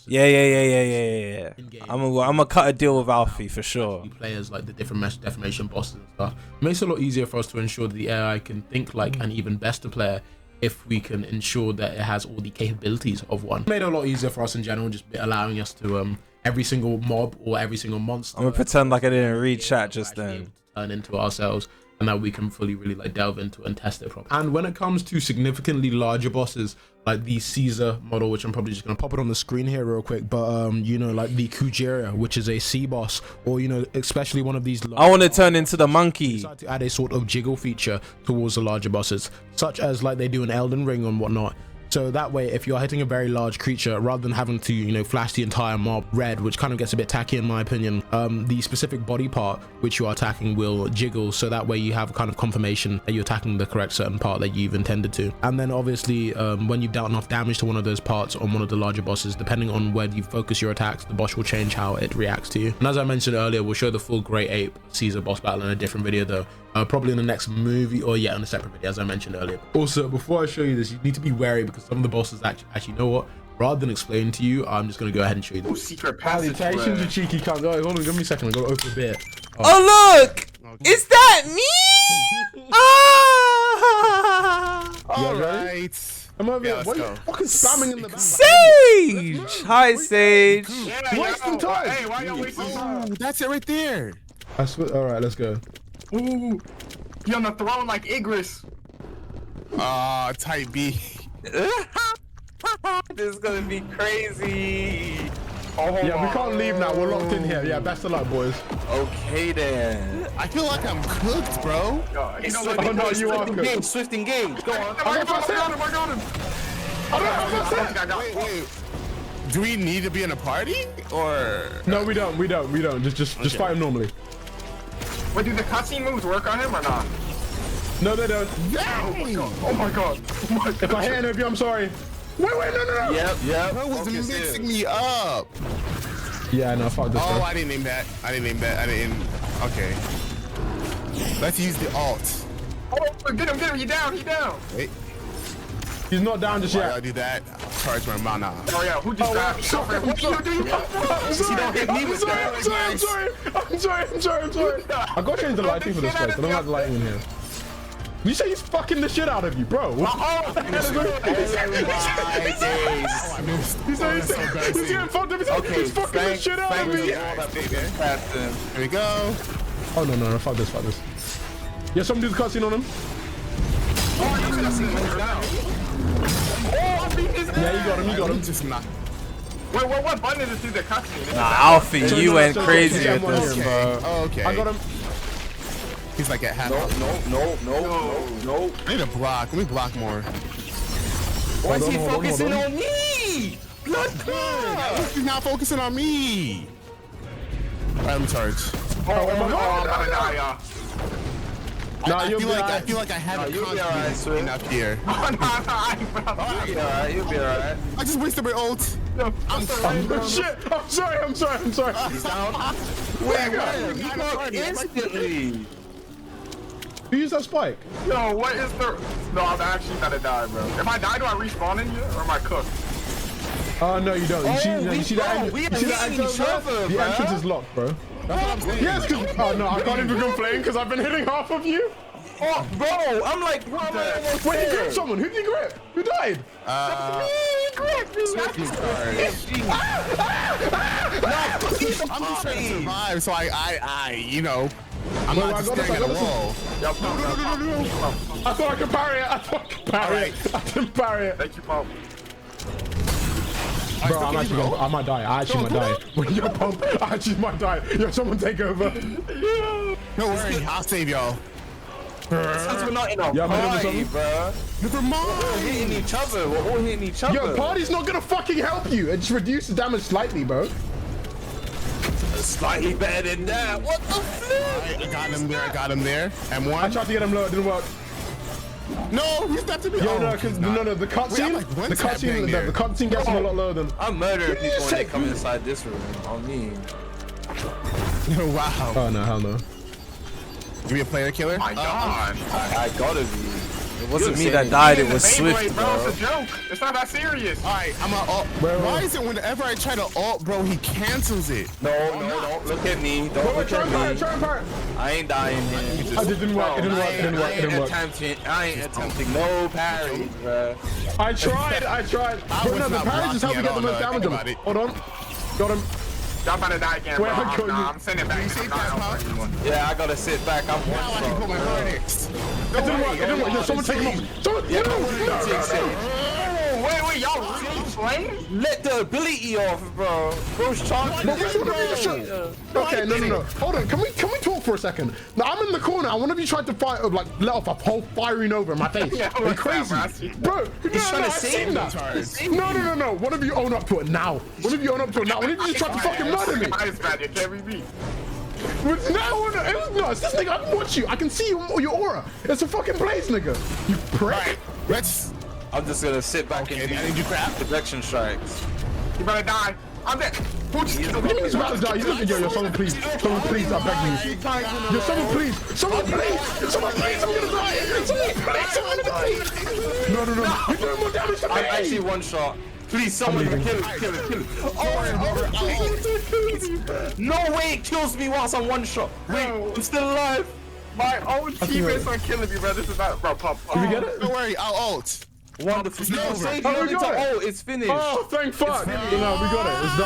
Yeah. I'm gonna cut a deal with Alfie for sure. Players like the different mesh deformation bosses and stuff. It makes it a lot easier for us to ensure that the AI can think like an even better player if we can ensure that it has all the capabilities of one. It made it a lot easier for us in general, just allowing us to every single mob or every single monster. I'm gonna pretend like I didn't read chat just then. Turn into ourselves, and that we can fully really like delve into and test it properly. And when it comes to significantly larger bosses like the Caesar model, which I'm probably just gonna pop it on the screen here real quick, but you know, like the Kujira, which is a sea boss, or, you know, especially one of these, I want to turn into the monkey. To add a sort of jiggle feature towards the larger bosses, such as like they do in Elden Ring and whatnot. So that way, if you're hitting a very large creature, rather than having to, you know, flash the entire mob red, which kind of gets a bit tacky in my opinion, the specific body part which you are attacking will jiggle, so that way you have kind of confirmation that you're attacking the correct certain part that you've intended to. And then obviously when you've dealt enough damage to one of those parts on one of the larger bosses, depending on where you focus your attacks, the boss will change how it reacts to you. And as I mentioned earlier, we'll show the full Great Ape Caesar boss battle in a different video though, probably in the next movie, or yeah, in a separate video, as I mentioned earlier. Also, before I show you this, you need to be wary, because some of the bosses actually, you know what, rather than explain to you, I'm just gonna go ahead and show you this. Secret passage. Salutations, you cheeky cunt. Hold on, give me a second, I gotta open a beer. Oh look, okay. Is that me? All right. I'm over here. Why are you fucking spamming in the back? Sage! Hi, Sage. Wasting time. Hey, why y'all wasting time? That's it right there. I swear. All right, let's go. Ooh, he on the throne like Igris. Type B. This is gonna be crazy. Oh, yeah, we can't leave now. We're locked in here. Yeah, best of luck, boys. Okay then. I feel like I'm cooked, bro. Oh no, you are good. Swift engage. Go on. I got him. Wait. Do we need to be in a party or? No, we don't. Just fight him normally. Wait, do the cutscene moves work on him or not? No, they don't. Oh my god. If I hit any of you, I'm sorry. Wait, no. Yep. That was mixing me up. Yeah, no, fuck this. Oh, I didn't name that. Okay. Let's use the alt. Oh, get him. He down. Wait. He's not down just yet. I do that. Charge my mana. Oh yeah, who just grabbed me? What you do? I'm sorry. I gotta change the lighting for this place. I don't like the lighting in here. You say he's fucking the shit out of you, bro. He's getting fucked up. He's fucking the shit out of me. Here we go. Oh no, fuck this. Yeah, someone do the cutscene on him. Yeah, you got him. Just not. Wait, what button is it through the cutscene? Nah, Alfie, you went crazy with Okay. this, bro. Oh, okay. I got him. He's like at half. No. I need to block. Let me block more. Why is he Hold on, hold on, focusing hold on. on me? Blood clot. He's not focusing on me. All right, let me charge. Oh my god, I'm gonna die, y'all. Nah, I you'll feel be like alright. I feel like I haven't you'll be alright, contributed Swift. enough here. Oh, no, You'll be alright. You'll be alright. I just wasted my ult. I'm sorry. Shit! I'm sorry. He's down. Wait, what? He got instantly. Who used that spike? Yo, what is the... No, I'm actually gonna die, bro. If I die, do I respawn in here, or am I cooked? No, you don't. You see that? we You are see that hitting entrance, each bro? other, The bro. entrance is locked, bro. Yes, because no, I can't even complain because I've been hitting half of you. Oh, bro, I'm like, what am I almost Wait, you there? gripped someone. Who did you grip? Who died? I'm just trying to survive, so you know, I'm Wait, not I just got this, staring I at a got wall. I thought I could parry it. I didn't parry it. Thank you, Paul. Bro, I might die. I actually might die. When you're pumped, I actually might die. Yo, someone take over. Don't worry, I'll save y'all. Since we're not in a Yeah, I'm hitting party, with bro. Never We're mind. hitting each other. We're all hitting each other. Yo, party's not gonna fucking help you. It just reduces damage slightly, bro. Slightly better than that. What the flip? I got him there. And I one. tried to get him low. It didn't work. No, he's not to be. Yo, Oh, no, because he's not. no, the cutscene, like one the tap bang cutscene, there. the cutscene gets him a lot lower than. I'm murdering Who did you people when they say? come inside this room. On me. Wow. Oh no, hell no. Give me a player killer. My god. I gotta be. It wasn't me that died, it was Beyblade, Swift, bro. bro. It's a joke. It's not that serious. All right, I'm a ult. Why is it whenever I try to ult, bro, he cancels it? No, don't look at me. Don't Wait, look try and parry, at me. try and parry. I ain't dying here. It didn't work. It didn't work. It didn't work. It didn't work. I ain't attempting no parries, bro. I tried. But was no, the not parries is how we blocking get the at most all, damage now on that I him. think Hold on. Got him. Y'all better die again, Wait, bro. I got you. I'm sending it back. You see I'm that, not Pop? helping anyone. Yeah, I gotta sit back. I'm Now I can put my hardest. It didn't work. It didn't work. Yo, someone take him off. Someone. Yeah, Oh, wait, y'all really playing? let the ability off, bro. Bro's charging. But which one of you just shot? Okay, no. Hold on. Can we talk for a second? Now I'm in the corner. One of you tried to fire, like let off a whole firing over in my face. Yeah, Like what's crazy, that, bro? I see that. bro. He's trying to I've save seen me. that. No. One of you own up to it now. One of you own up to it now. One of you just tried to fucking murder me. Ice magic, can't be me. With no, it's this nigga. I can watch you. I can see your aura. It's a fucking blaze, nigga. You prick. Let's. I'm just gonna sit back and Okay, I need you crap. direction strikes. You better die. I'm dead. Who just killed What do you mean me? he's about to die? Yo, someone please, I beg you. Yo, someone please, I'm gonna die. Someone please. No. You're doing more damage to me. I'm actually one shot. Please, someone kill it. Oh, no way, it kills me whilst I'm one shot. Wait, I'm still alive. My own teammates are killing me, bro. This is not, bro. Pop. Did we get it? Don't worry, I'll ult. Wonderful. It's No, over. save Oh, no we need to got it. ult. It's finished. Oh, thank fuck. No, we got it. It's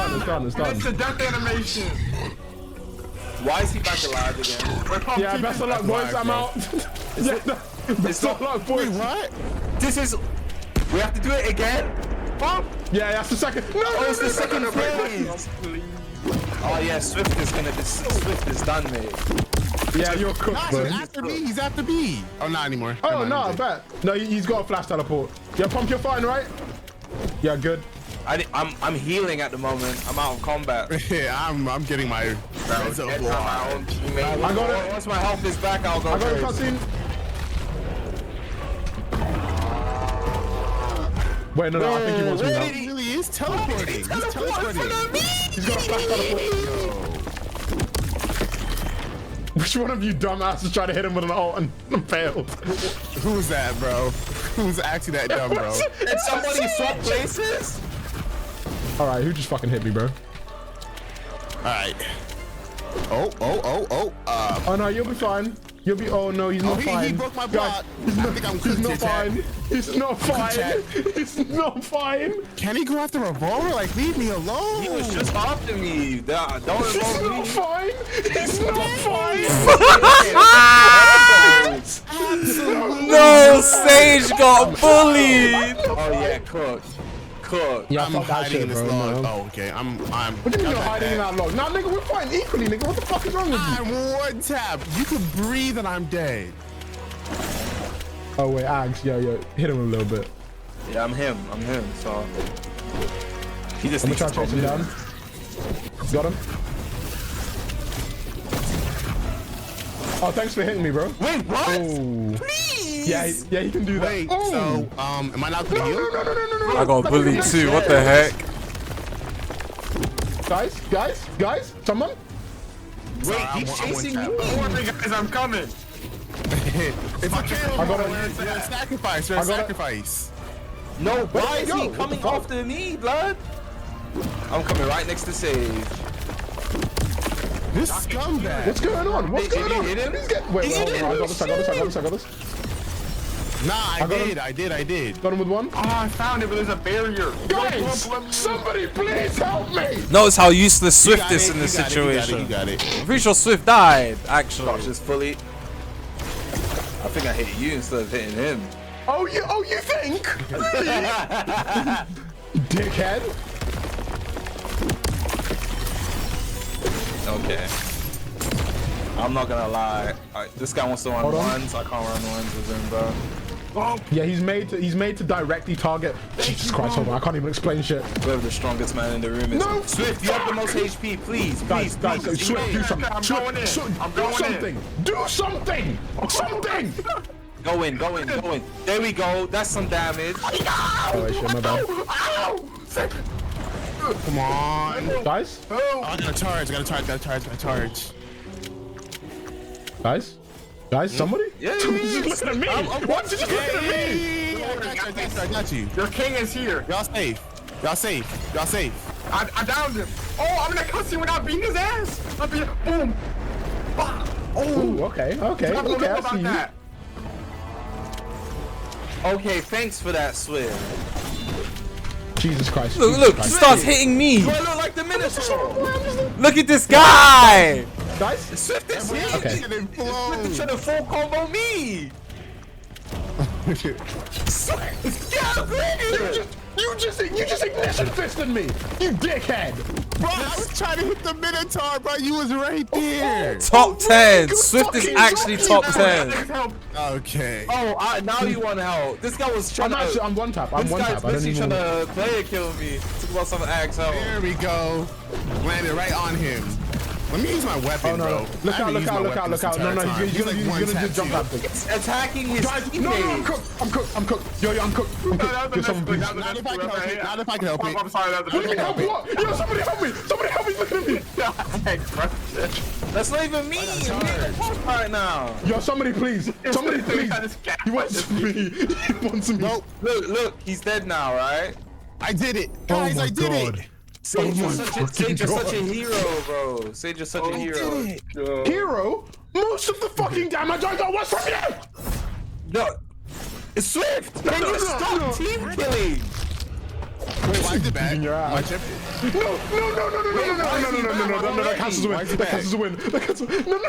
done. It's a death animation. Why is he back alive again? Wait, Pop, Yeah, keep best it. of luck, boys. I'm out. Yeah, best of luck, boys. What? This is. We have to do it again? Pop. Yeah, that's the second. No, It's the second no, phase. Oh yeah, Swift is done, mate. Yeah, you're cooked, Nah, bro. he's after me. He's after me. Oh, not anymore. Oh, Never no, I mind. bet. No, he's got a flash teleport. Yeah, Pump, you're fine, right? Yeah, good. I'm healing at the moment. I'm out of combat. Yeah, I'm getting my res of That's war. not my own teammate. I got it. Once my health is back, I'll go. I got a crazy. cutscene. Wait, no, I think he wants me now. He really is teleporting. He's teleporting. He's got a flash teleport. Which one of you dumbasses tried to hit him with an ult and failed? Who's that, bro? Who's actually that dumb, bro? Did somebody swap places? Alright, who just fucking hit me, bro? Alright. Oh. Oh no, you'll be fine. You'll be. Oh no, he's not He fine. broke my Guys, block. I think I'm He's cooked not here, Chad. fine. He's not fine. Chad. He's not fine. Can he go after Revolver? Like, leave me alone. He was just after me. Don't He's involve not me. fine. He's not fine. No, Sage got bullied. Oh yeah, cooked. cooked. Yeah, I'm fuck that hiding shit, in this bro, log. no. Oh, okay. I'm. What do you mean you're hiding in that log? Nah, nigga, we're fighting equally, nigga. What the fuck is wrong with you? I'm one tap. You can breathe and I'm dead. Oh wait, Ags, yo, hit him a little bit. Yeah, I'm him. So he just I'm needs gonna try to chase him down. Got him. Oh, thanks for hitting me, bro. Wait, what? Oh. Please. Yeah, he can do that. Wait, Oh. so, am I not gonna heal? No. I got bullied too. What the heck? Guys, someone? Wait, he's chasing you. you. Don't worry, guys, I'm coming. If I kill I got him, it. we're a sacrifice. We're a I got it. sacrifice. No, why is yo, he what coming the fuck? after me, blood? I'm coming right next to Sage. This scumbag. What's going on? What's Did going you on? hit him? Wait, I got this. Nah, I got did. Got him with one. Oh, I found it, but there's a barrier. Guys, somebody please help me. Notice how useless You Swift got is it, in this you got it, you got it, situation. You got it. I'm pretty sure Swift died, actually. Gosh, just fully. I think I hit you instead of hitting him. Oh, you think? Really? Dickhead. Okay. I'm not gonna lie. This guy wants to run Hold on. ones. I can't run ones with him, bro. Yeah, he's made to directly target. Jesus Christ, hold on, I can't even explain shit. Whoever the strongest man in the room is. No, Swift, you have the most HP. Please, Guys, please. Swift, do something. I'm going in. I'm going in. Do something. Something. Go in. There we go. That's some damage. Oh, shit, my bad. Come on. Guys, Oh, I gotta charge. guys, somebody? Yeah, Somebody's just looking at me. What's just looking at me? I got you. Your king is here. Y'all safe. I downed him. Oh, I'm in a cutscene without beating his ass. I'm being boom. Bah. Ooh, okay, I don't know I see about you. that. Okay, thanks for that, Swift. Jesus Christ. Look, Jesus he Christ. starts hitting me. Do I look like the Minotaur? Look at this guy. Guys, Swift is here. Okay. Swift is trying to full combo me. Swift, get out of here. you just ignition fisted me, you dickhead. Bro, I was trying to hit the Minotaur, bro. You was right there. Top 10. Good Swift is fucking actually job, top you 10. Help. Okay. Oh, now you want help. This guy was trying I'm one tap. This guy's I don't busy even. trying to player kill me. Talk about some axe help. There we go. Landed right on him. Let me use my weapon, Oh no! bro. Look out! No, he's gonna do the jump tap. thing. Attacking his Guys, teammates. I'm cooked. Yo, I'm cooked. Get someone, please. Not if I can help it. Not if I can help it. I'm sorry, that's What do you mean help me? What? Yo, somebody help me! Somebody help me! Look at me! That's not even me. Right now. Yo, somebody please! Somebody please! He wants me! He wants me! Nope. Look, he's dead now, right? I did it. Guys, my I did God. it. Sage, my you're such fucking a God. hero, bro. Sage, you're such a hero. Hero? Most of the fucking damage I got was from you! No, it's Swift. Can you stop team killing? Wait, why is it bad? In your ass. Why chip? No, that cancels the win. That cancels the win. That cancels. No.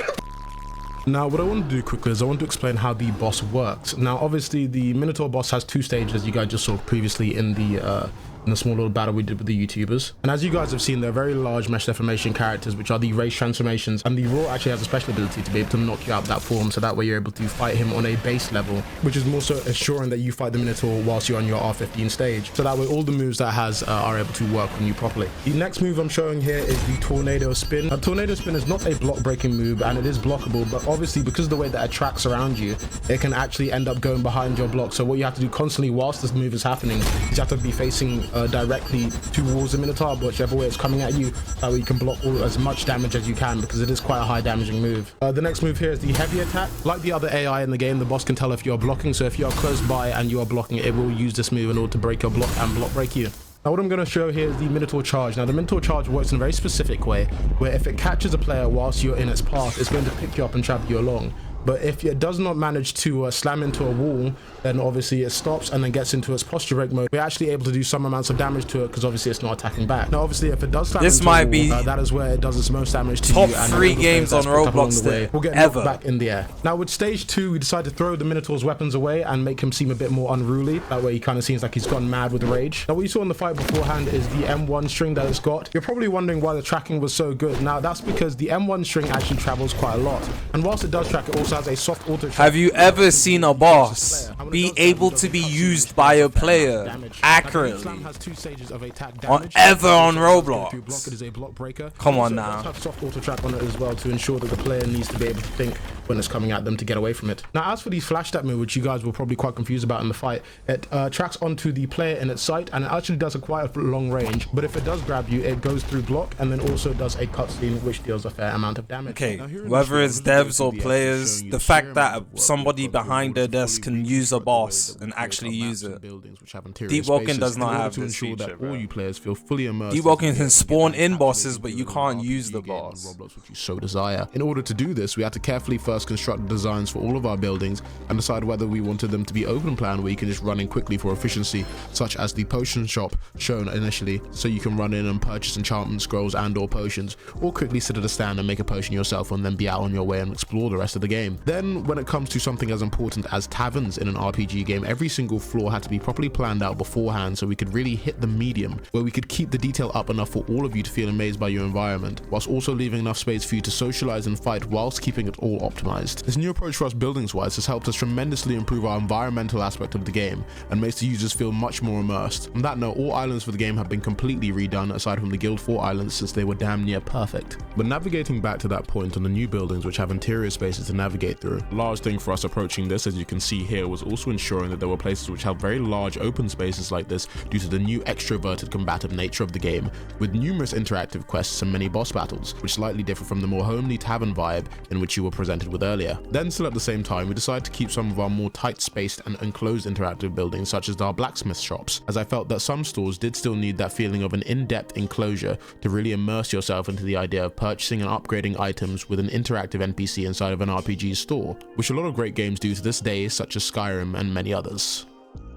Now, what I want to do quickly is I want to explain how the boss works. Now, obviously, the Minotaur boss has two stages, you guys just saw previously in the small little battle we did with the YouTubers. And as you guys have seen, they're very large mesh deformation characters, which are the race transformations. And the Raw actually has a special ability to be able to knock you out that form, so that way you're able to fight him on a base level, which is more so assuring that you fight the Minotaur whilst you're on your R15 stage. So that way all the moves that it has are able to work on you properly. The next move I'm showing here is the Tornado Spin. Now, Tornado Spin is not a block breaking move, and it is blockable, but obviously because of the way that it tracks around you, it can actually end up going behind your block. So what you have to do constantly whilst this move is happening is you have to be facing directly towards the Minotaur, but whichever way it's coming at you, that way you can block as much damage as you can, because it is quite a high damaging move. The next move here is the heavy attack. Like the other AI in the game, the boss can tell if you're blocking, so if you are close by and you are blocking, it will use this move in order to break your block and block break you. Now what I'm going to show here is the Minotaur charge. Now the Minotaur charge works in a very specific way, where if it catches a player whilst you're in its path, it's going to pick you up and travel you along. But if it does not manage to slam into a wall, then obviously it stops and then gets into its posture break mode. We're actually able to do some amounts of damage to it because obviously it's not attacking back. Now obviously if it does slam This into might a wall, be that is where it does its most damage to top you. And 3 games on Roblox will get ever. knocked back in the air. Now with stage 2, we decide to throw the Minotaur's weapons away and make him seem a bit more unruly. That way he kind of seems like he's gone mad with rage. Now what you saw in the fight beforehand is the M1 string that it's got. You're probably wondering why the tracking was so good. Now that's because the M1 string actually travels quite a lot. And whilst it does track, it also has a soft auto track. Have you ever seen a boss be able to be used by a player accurately ever on Roblox? It is a block breaker. Come on It now. does have soft auto track on it as well to ensure that the player needs to be able to think when it's coming at them to get away from it. Now as for the flash step move, which you guys were probably quite confused about in the fight, it tracks onto the player in its sight and it actually does a quite a long range. But if it does grab you, it goes through block and then also does a cutscene which deals a fair amount of damage. Okay, whether it's devs or players, the fact that somebody behind their desk can use a boss and actually use it. Deep walking does not have this feature, bro. Deep walking can spawn in bosses, but you can't use the boss. Which you so desire. In order to do this, we had to carefully first construct the designs for all of our buildings and decide whether we wanted them to be open plan where you can just run in quickly for efficiency, such as the potion shop shown initially, so you can run in and purchase enchantment scrolls and or potions, or quickly sit at a stand and make a potion yourself and then be out on your way and explore the rest of the game. Then when it comes to something as important as taverns in an RPG game, every single floor had to be properly planned out beforehand so we could really hit the medium where we could keep the detail up enough for all of you to feel amazed by your environment, whilst also leaving enough space for you to socialize and fight whilst keeping it all optimized. This new approach for us buildings wise has helped us tremendously improve our environmental aspect of the game and makes the users feel much more immersed. On that note, all islands for the game have been completely redone aside from the Guild 4 islands since they were damn near perfect. But navigating back to that point on the new buildings which have interior spaces to navigate through, a large thing for us approaching this, as you can see here, was also ensuring that there were places which have very large open spaces like this due to the new extroverted combative nature of the game, with numerous interactive quests and many boss battles, which slightly differ from the more homely tavern vibe in which you were presented with earlier. Then still at the same time, we decided to keep some of our more tight-spaced and enclosed interactive buildings such as our blacksmith shops, as I felt that some stores did still need that feeling of an in-depth enclosure to really immerse yourself into the idea of purchasing and upgrading items with an interactive NPC inside of an RPG store, which a lot of great games do to this day, such as Skyrim and many others.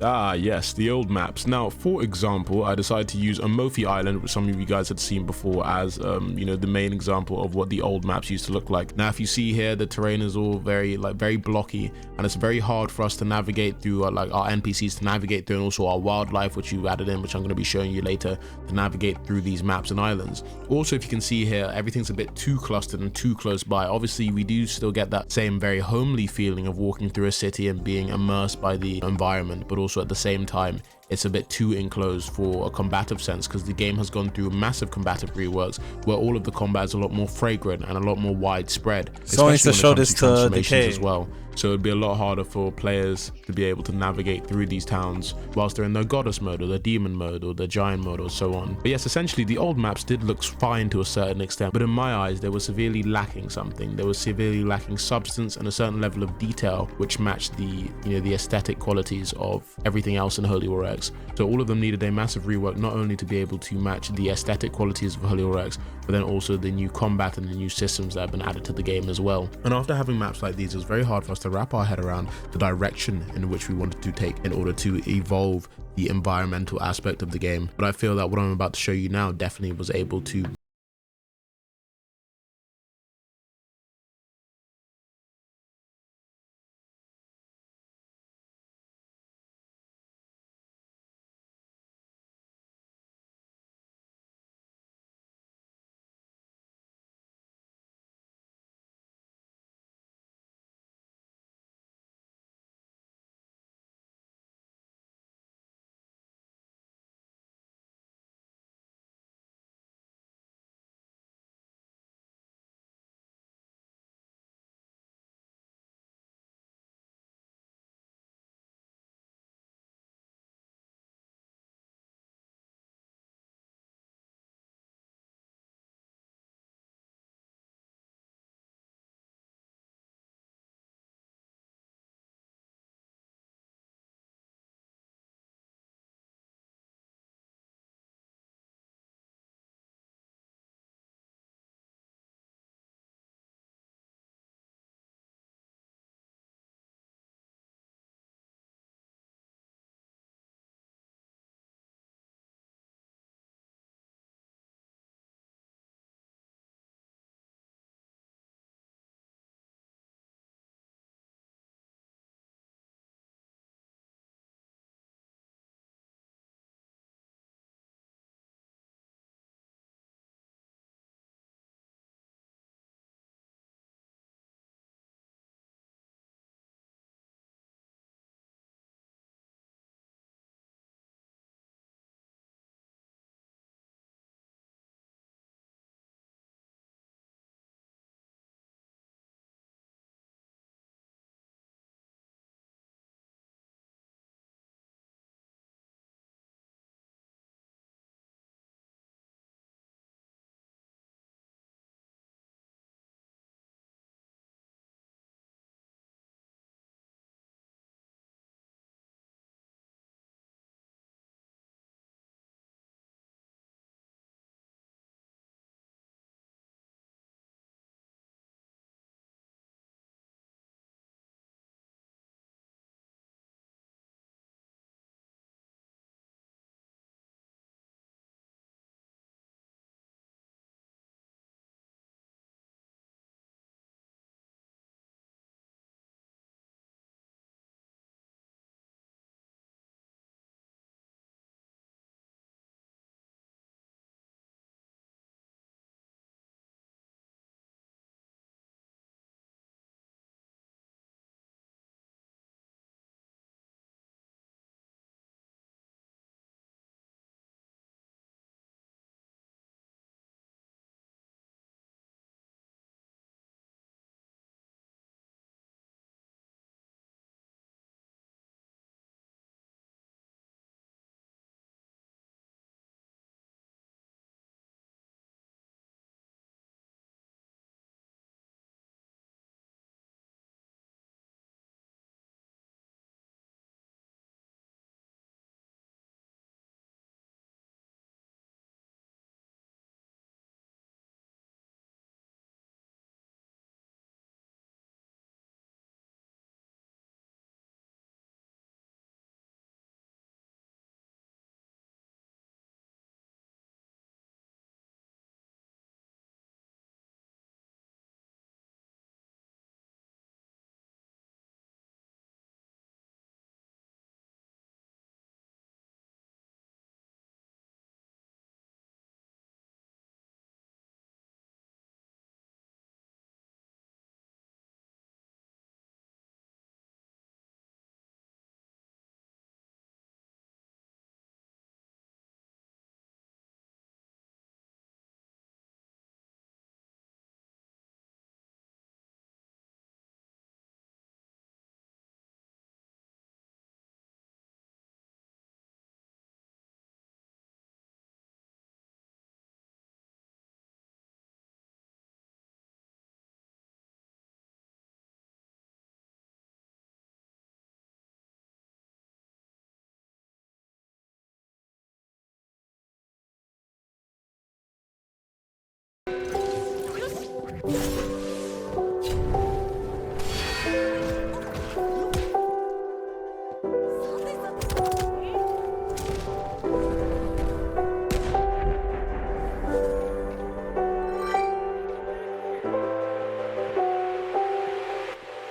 Ah yes, the old maps. Now for example, I decided to use Amalfi Island, which some of you guys had seen before, as you know, the main example of what the old maps used to look like. Now if you see here, the terrain is all very blocky and it's very hard for us to navigate through, like our NPCs to navigate through, and also our wildlife which you added in, which I'm going to be showing you later, to navigate through these maps and islands. Also, if you can see here, everything's a bit too clustered and too close by. Obviously we do still get that same very homely feeling of walking through a city and being immersed by the environment, but also at the same time it's a bit too enclosed for a combative sense, because the game has gone through massive combative reworks where all of the combat is a lot more fragrant and a lot more widespread, So needs to show this to transformations Decay as well. So it'd be a lot harder for players to be able to navigate through these towns whilst they're in their goddess mode or their demon mode or their giant mode or so on. But yes, essentially the old maps did look fine to a certain extent, but in my eyes they were severely lacking something. They were severely lacking substance and a certain level of detail which matched the, you know, the aesthetic qualities of everything else in Holy Reworks. So all of them needed a massive rework, not only to be able to match the aesthetic qualities of Holy Reworks, but then also the new combat and the new systems that have been added to the game as well. And after having maps like these, it was very hard for us to wrap our head around the direction in which we wanted to take in order to evolve the environmental aspect of the game. But I feel that what I'm about to show you now definitely was able to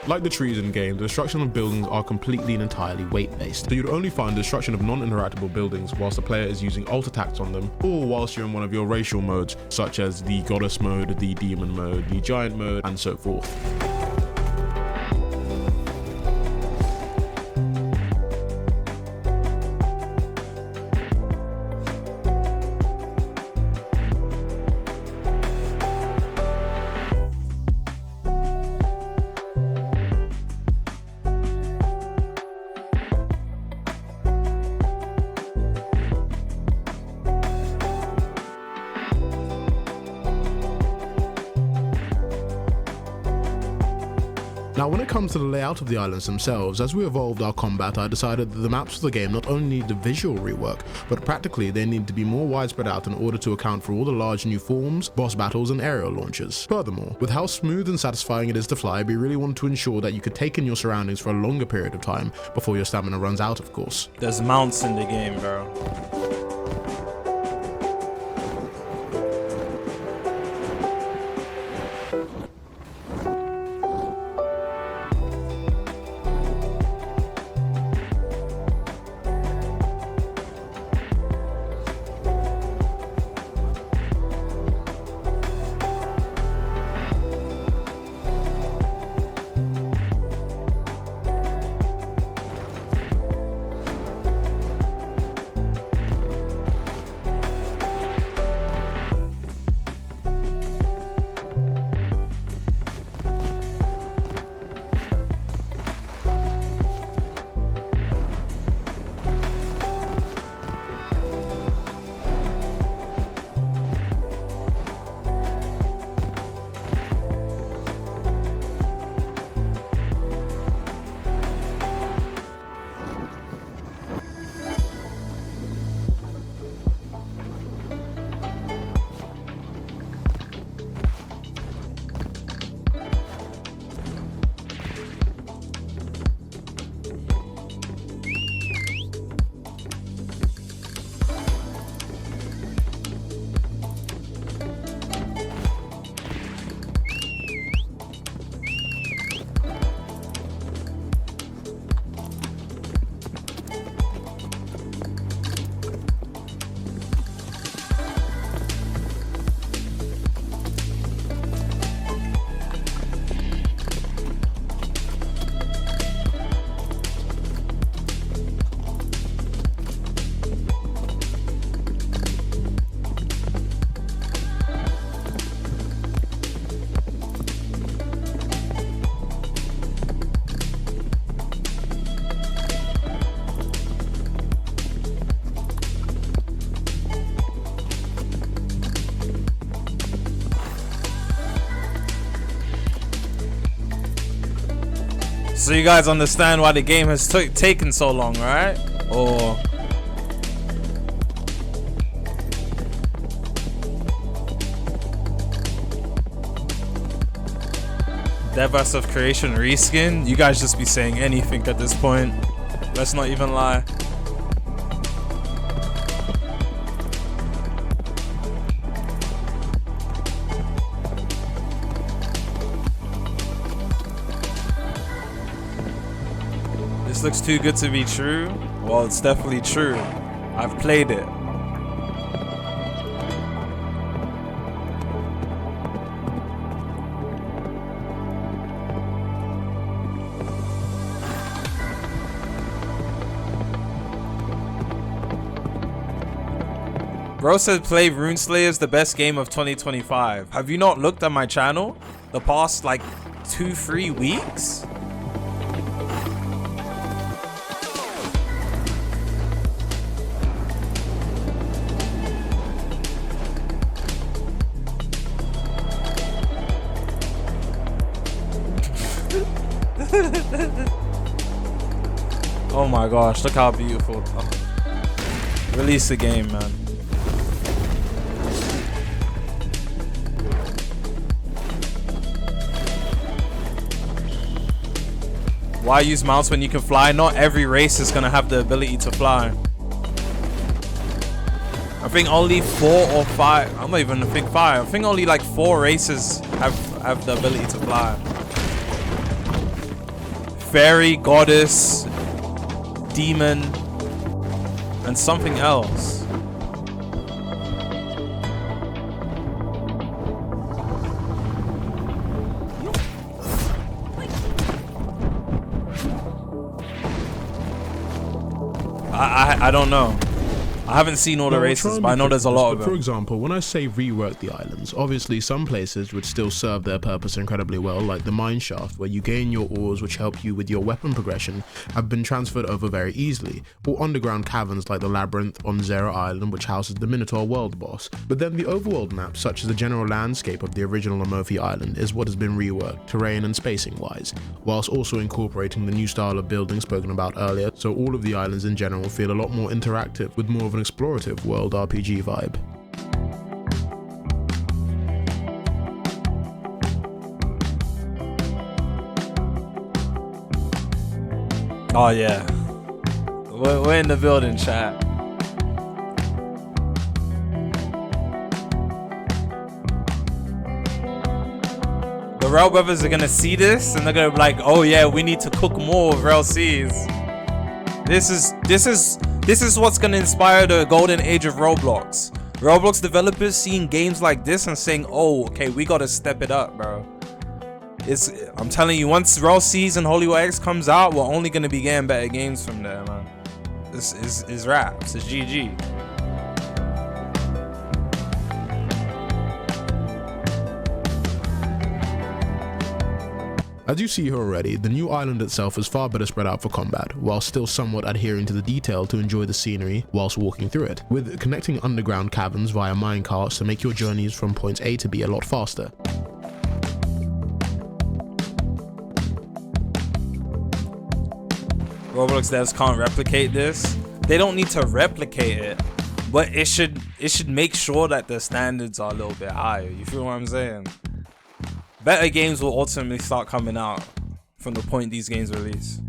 Like the trees in game, the destruction of buildings are completely and entirely weight-based. So you'd only find destruction of non-interactable buildings whilst the player is using alt attacks on them, or whilst you're in one of your racial modes, such as the goddess mode, the demon mode, the giant mode, and so forth. Now when it comes to the layout of the islands themselves, as we evolved our combat, I decided that the maps of the game not only need a visual rework, but practically they need to be more widespread out in order to account for all the large new forms, boss battles and aerial launches. Furthermore, with how smooth and satisfying it is to fly, we really wanted to ensure that you could take in your surroundings for a longer period of time, before your stamina runs out of course. There's mounts in the game, bro. So you guys understand why the game has taken so long, right? Or Devas of Creation reskin? You guys just be saying anything at this point. Let's not even lie. This looks too good to be true. Well, it's definitely true. I've played it. Bro said play Runeslayer is the best game of 2025. Have you not looked at my channel the past like 2-3 weeks? Oh my gosh, look how beautiful. Oh. Release the game, man. Why use mounts when you can fly? Not every race is gonna have the ability to fly. I think only 4 or 5. I'm not even gonna think 5. I think only like 4 races have the ability to fly. Fairy, goddess, demon, and something else. I don't know. I haven't seen all the races, but I know there's a lot of them. For example, when I say rework the islands, obviously some places would still serve their purpose incredibly well, like the mine shaft, where you gain your ores which help you with your weapon progression, have been transferred over very easily, or underground caverns like the labyrinth on Zera Island, which houses the Minotaur world boss. But then the overworld map, such as the general landscape of the original Amalfi Island, is what has been reworked, terrain and spacing wise, whilst also incorporating the new style of building spoken about earlier, so all of the islands in general feel a lot more interactive, with more of an explorative world RPG vibe. Oh yeah, we're in the building, chat. The Rail Brothers are gonna see this and they're gonna be like, oh yeah, we need to cook more of Rail Seas. This is what's gonna inspire the golden age of Roblox. Roblox developers seeing games like this and saying, oh, okay, we gotta step it up, bro. I'm telling you, once Rail Seas and Reworked comes out, we're only gonna be getting better games from there, man. This is raps, it's GG. As you see here already, the new island itself is far better spread out for combat, while still somewhat adhering to the detail to enjoy the scenery whilst walking through it, with connecting underground caverns via minecarts to make your journeys from points A to B a lot faster. Roblox devs can't replicate this. They don't need to replicate it, but it should make sure that the standards are a little bit higher. You feel what I'm saying? Better games will ultimately start coming out from the point these games release.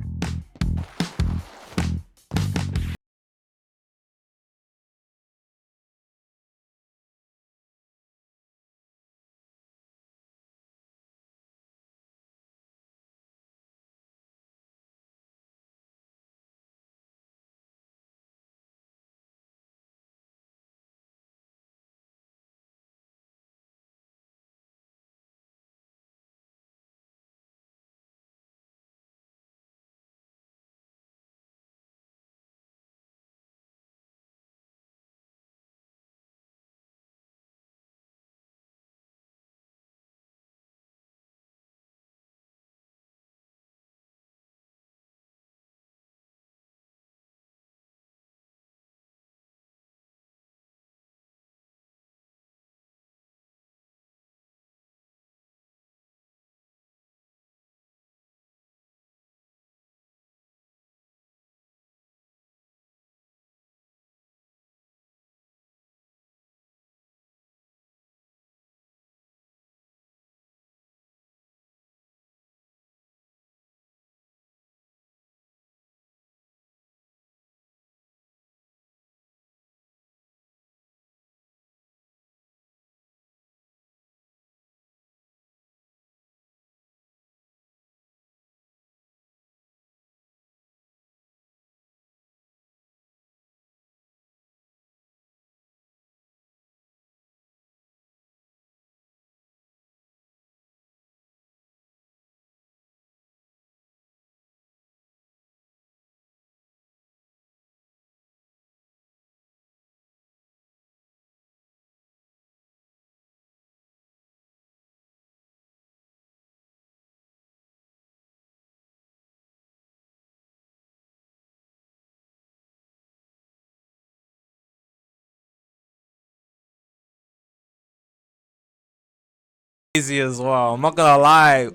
Easy as well. I'm not gonna lie.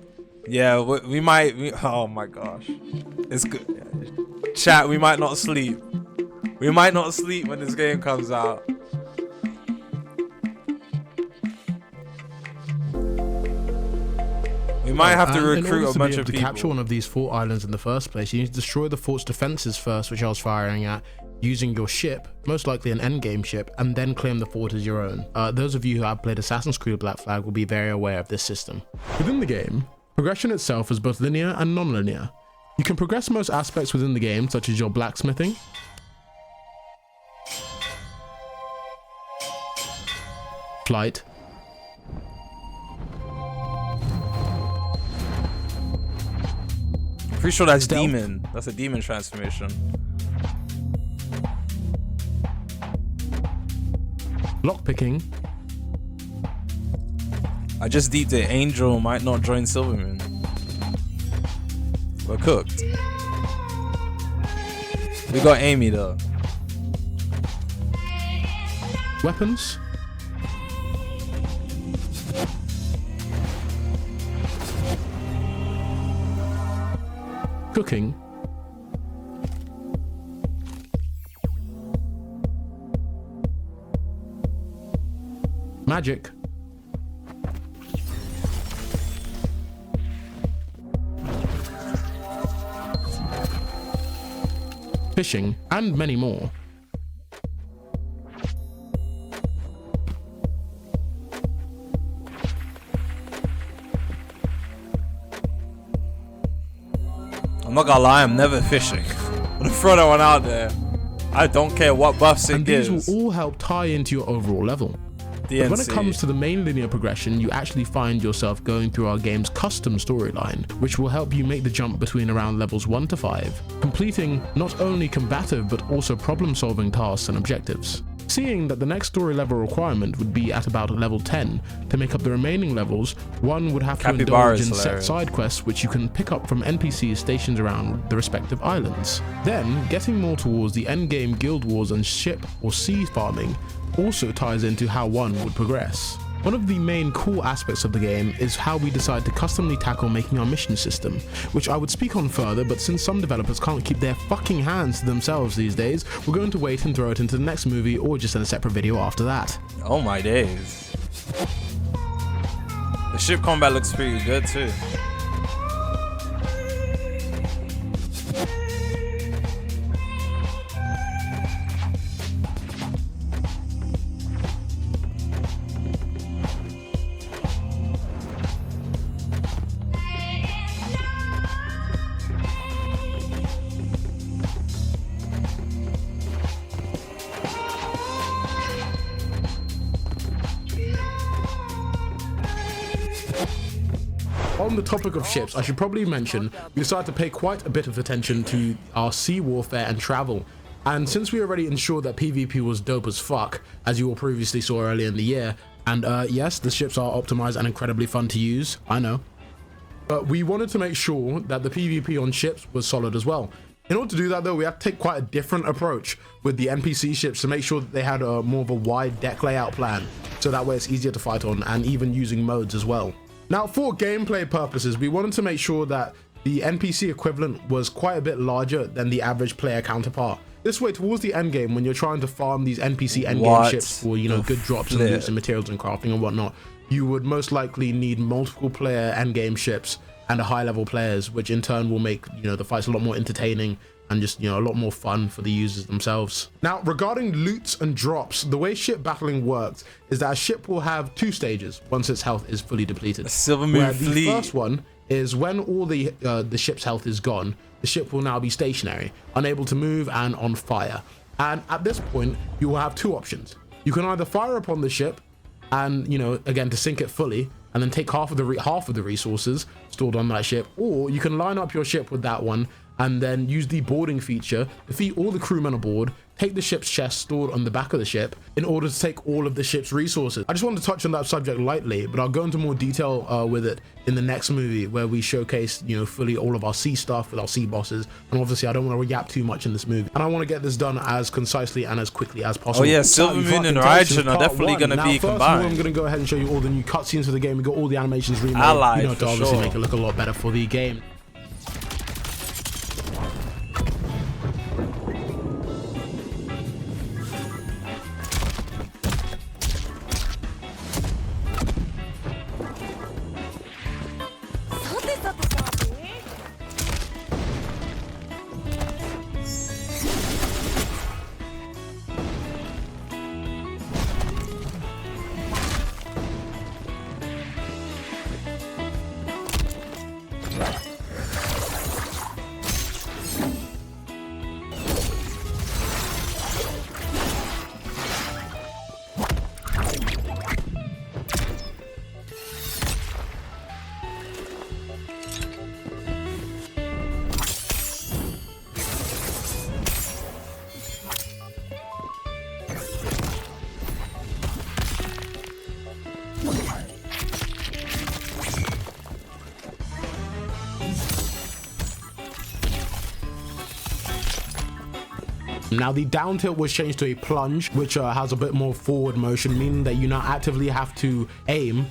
Yeah, we might. Oh my gosh, it's good. Chat, we might not sleep. We might not sleep when this game comes out. We We might have to And recruit a bunch of to people. capture one of these fort islands in the first place, you need to destroy the fort's defenses first, which I was firing at, using your ship, most likely an endgame ship, and then claim the fort as your own. Those of you who have played Assassin's Creed Black Flag will be very aware of this system. Within the game, progression itself is both linear and non-linear. You can progress most aspects within the game, such as your blacksmithing, flight, Pretty sure that's stealth. demon. That's a demon transformation. lockpicking, I just deeped it. Angel might not join Silvermoon. We're cooked. We got Amy though. weapons, cooking, magic, fishing, and many more. I'm not gonna lie, I'm never fishing. I'm gonna throw that one out there. I don't care what buffs it And gives. these will all help tie into your overall level. But when it comes to the main linear progression, you actually find yourself going through our game's custom storyline, which will help you make the jump between around levels 1 to 5, completing not only combative but also problem-solving tasks and objectives. Seeing that the next story level requirement would be at about level 10, to make up the remaining levels, one would have to indulge in set side quests which you can pick up from NPCs stationed around the respective islands. Then, getting more towards the endgame guild wars and ship or sea farming also ties into how one would progress. One of the main cool aspects of the game is how we decide to customly tackle making our mission system, which I would speak on further, but since some developers can't keep their fucking hands to themselves these days, we're going to wait and throw it into the next movie or just in a separate video after that. Oh my days. The ship combat looks pretty good too. On the topic of ships, I should probably mention we decided to pay quite a bit of attention to our sea warfare and travel. And since we already ensured that PvP was dope as fuck, as you all previously saw earlier in the year, and yes, the ships are optimized and incredibly fun to use, I know. But we wanted to make sure that the PvP on ships was solid as well. In order to do that though, we had to take quite a different approach with the NPC ships to make sure that they had a more of a wide deck layout plan, so that way it's easier to fight on, and even using modes as well. Now, for gameplay purposes, we wanted to make sure that the NPC equivalent was quite a bit larger than the average player counterpart. This way, towards the end game, when you're trying to farm these NPC endgame ships for, you know, good drops and loot and materials and crafting and whatnot, you would most likely need multiple player endgame ships and a high level players, which in turn will make, you know, the fights a lot more entertaining and just, you know, a lot more fun for the users themselves. Now, regarding loots and drops, the way ship battling works is that a ship will have 2 stages once its health is fully depleted. Silvermoon fleet. The first one is when all the ship's health is gone, the ship will now be stationary, unable to move and on fire. And at this point, you will have 2 options. You can either fire upon the ship and, you know, again, to sink it fully, and then take half of the resources stored on that ship, or you can line up your ship with that one and then use the boarding feature, defeat all the crewmen aboard, take the ship's chest stored on the back of the ship in order to take all of the ship's resources. I just wanted to touch on that subject lightly, but I'll go into more detail with it in the next movie, where we showcase, you know, fully all of our sea stuff with our sea bosses. And obviously I don't want to yap too much in this movie, and I want to get this done as concisely and as quickly as possible. Oh yeah, Silvermoon and Origin are definitely going to be combined. I'm going to go ahead and show you all the new cutscenes for the game. We got all the animations remade, you know, to obviously make it look a lot better for the game. Now the down tilt was changed to a plunge, which has a bit more forward motion, meaning that you now actively have to aim.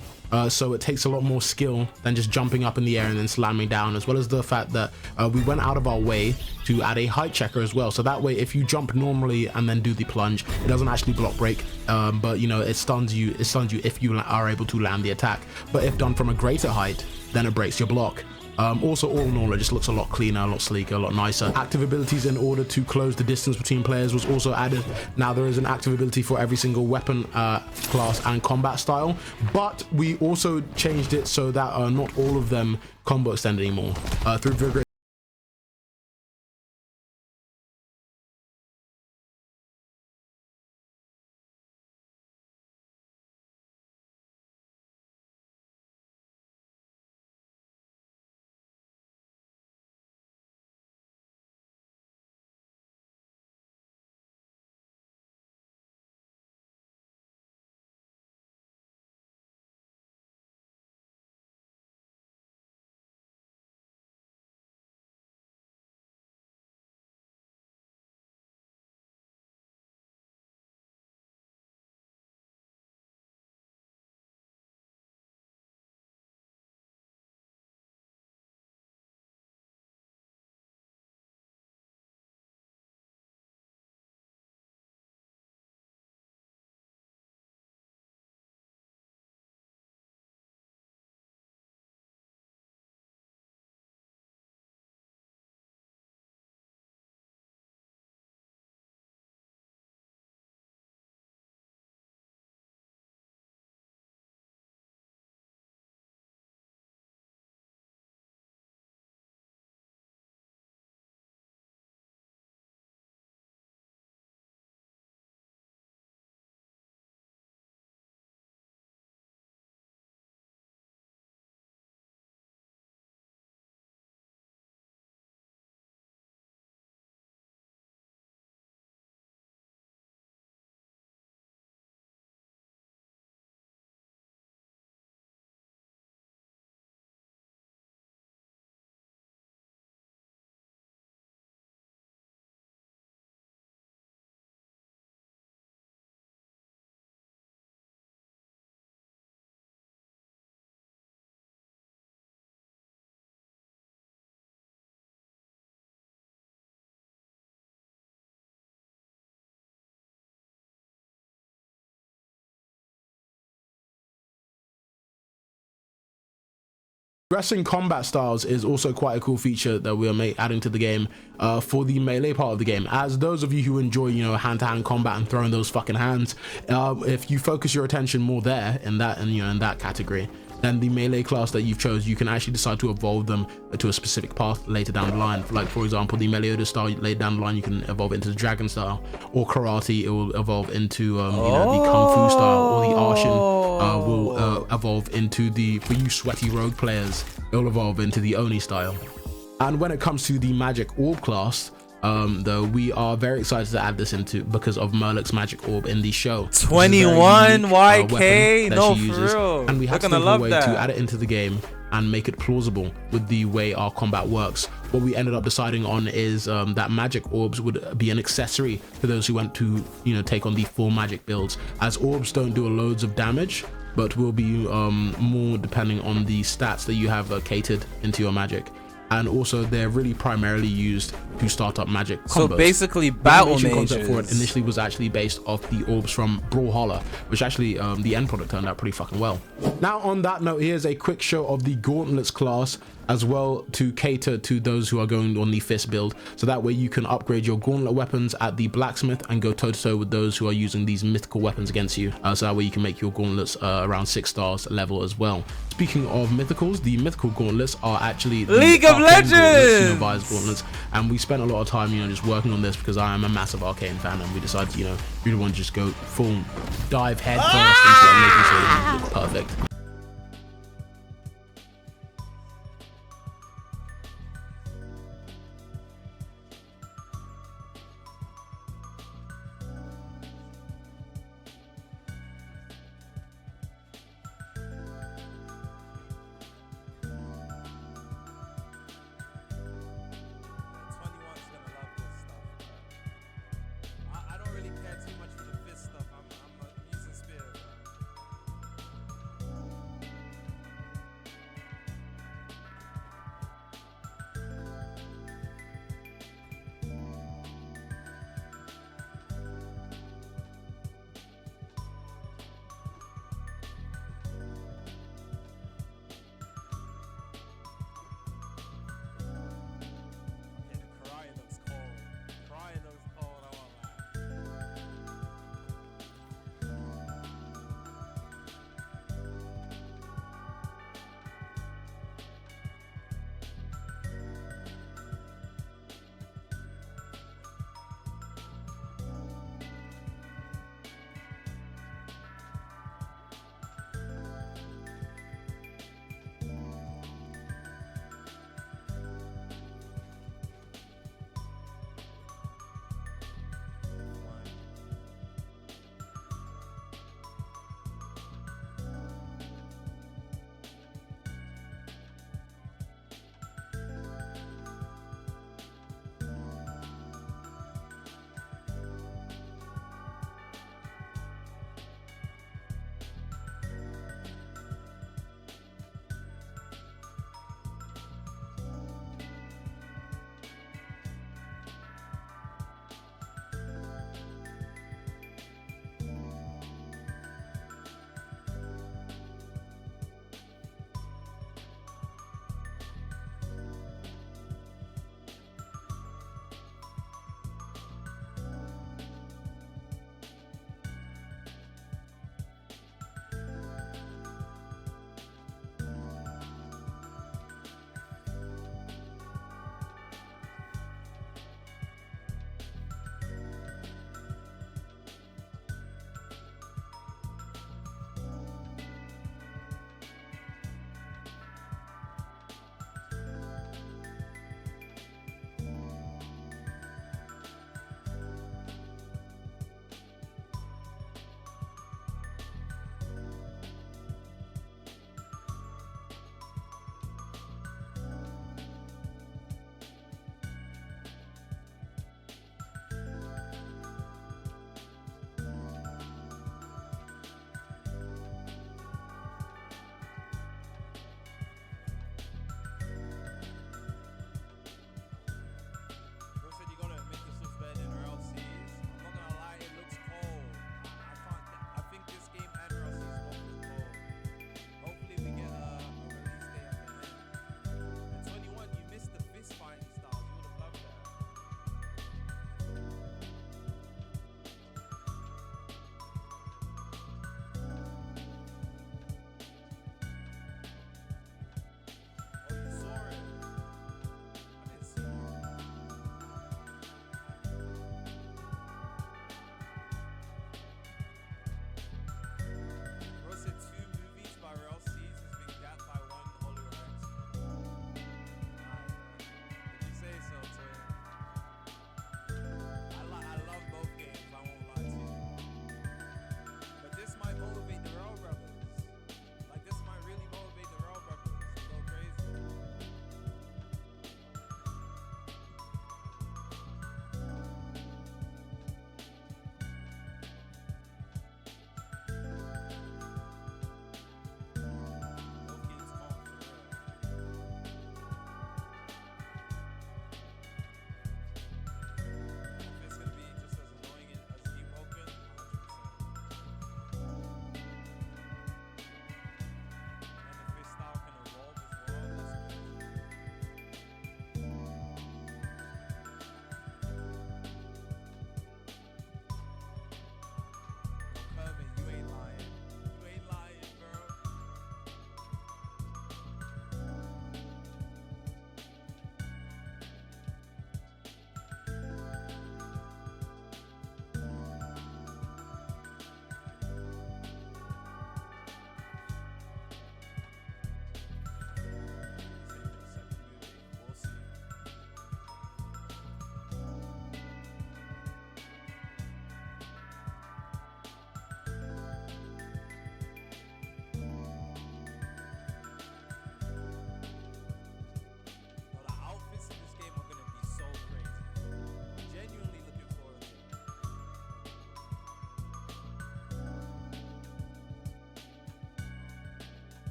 So it takes a lot more skill than just jumping up in the air and then slamming down, as well as the fact that we went out of our way to add a height checker as well. So that way, if you jump normally and then do the plunge, it doesn't actually block break, but you know, it stuns you if you are able to land the attack. But if done from a greater height, then it breaks your block. Also, all in all, it just looks a lot cleaner, a lot sleeker, a lot nicer. Active abilities in order to close the distance between players was also added. Now there is an active ability for every single weapon class and combat style, but we also changed it so that not all of them combo extend anymore. Through vigorous progressing combat styles is also quite a cool feature that we are adding to the game for the melee part of the game. As those of you who enjoy, you know, hand-to-hand combat and throwing those fucking hands, if you focus your attention more there in that category, then the melee class that you've chose, you can actually decide to evolve them to a specific path later down the line. Like, for example, the Meliodas style later down the line, you can evolve into the dragon style, or karate, it will evolve into you know, the kung fu style, or the Arshin will evolve into the, for you sweaty rogue players, it will evolve into the Oni style. And when it comes to the magic orb class, though, we are very excited to add this into because of Merlic's magic orb in the show. 21 YK, no, for real. And we had to think of a way to add it into the game and make it plausible with the way our combat works. What we ended up deciding on is that magic orbs would be an accessory for those who want to, you know, take on the full magic builds, as orbs don't do loads of damage, but will be more depending on the stats that you have catered into your magic. And also they're really primarily used to start up magic combos. So basically battle mages. The concept for it initially was actually based off the orbs from Brawlhalla, which actually the end product turned out pretty fucking well. Now on that note, here's a quick show of the gauntlets class as well, to cater to those who are going on the fist build, so that way you can upgrade your gauntlet weapons at the blacksmith and go toe-to-toe with those who are using these mythical weapons against you, so that way you can make your gauntlets around 6 stars level as well. Speaking of mythicals, the mythical gauntlets are actually the League of Legends gauntlets, and we spent a lot of time, you know, just working on this because I am a massive Arcane fan, and we decided, you know, we really want to just go full dive head first into making sure it looks perfect.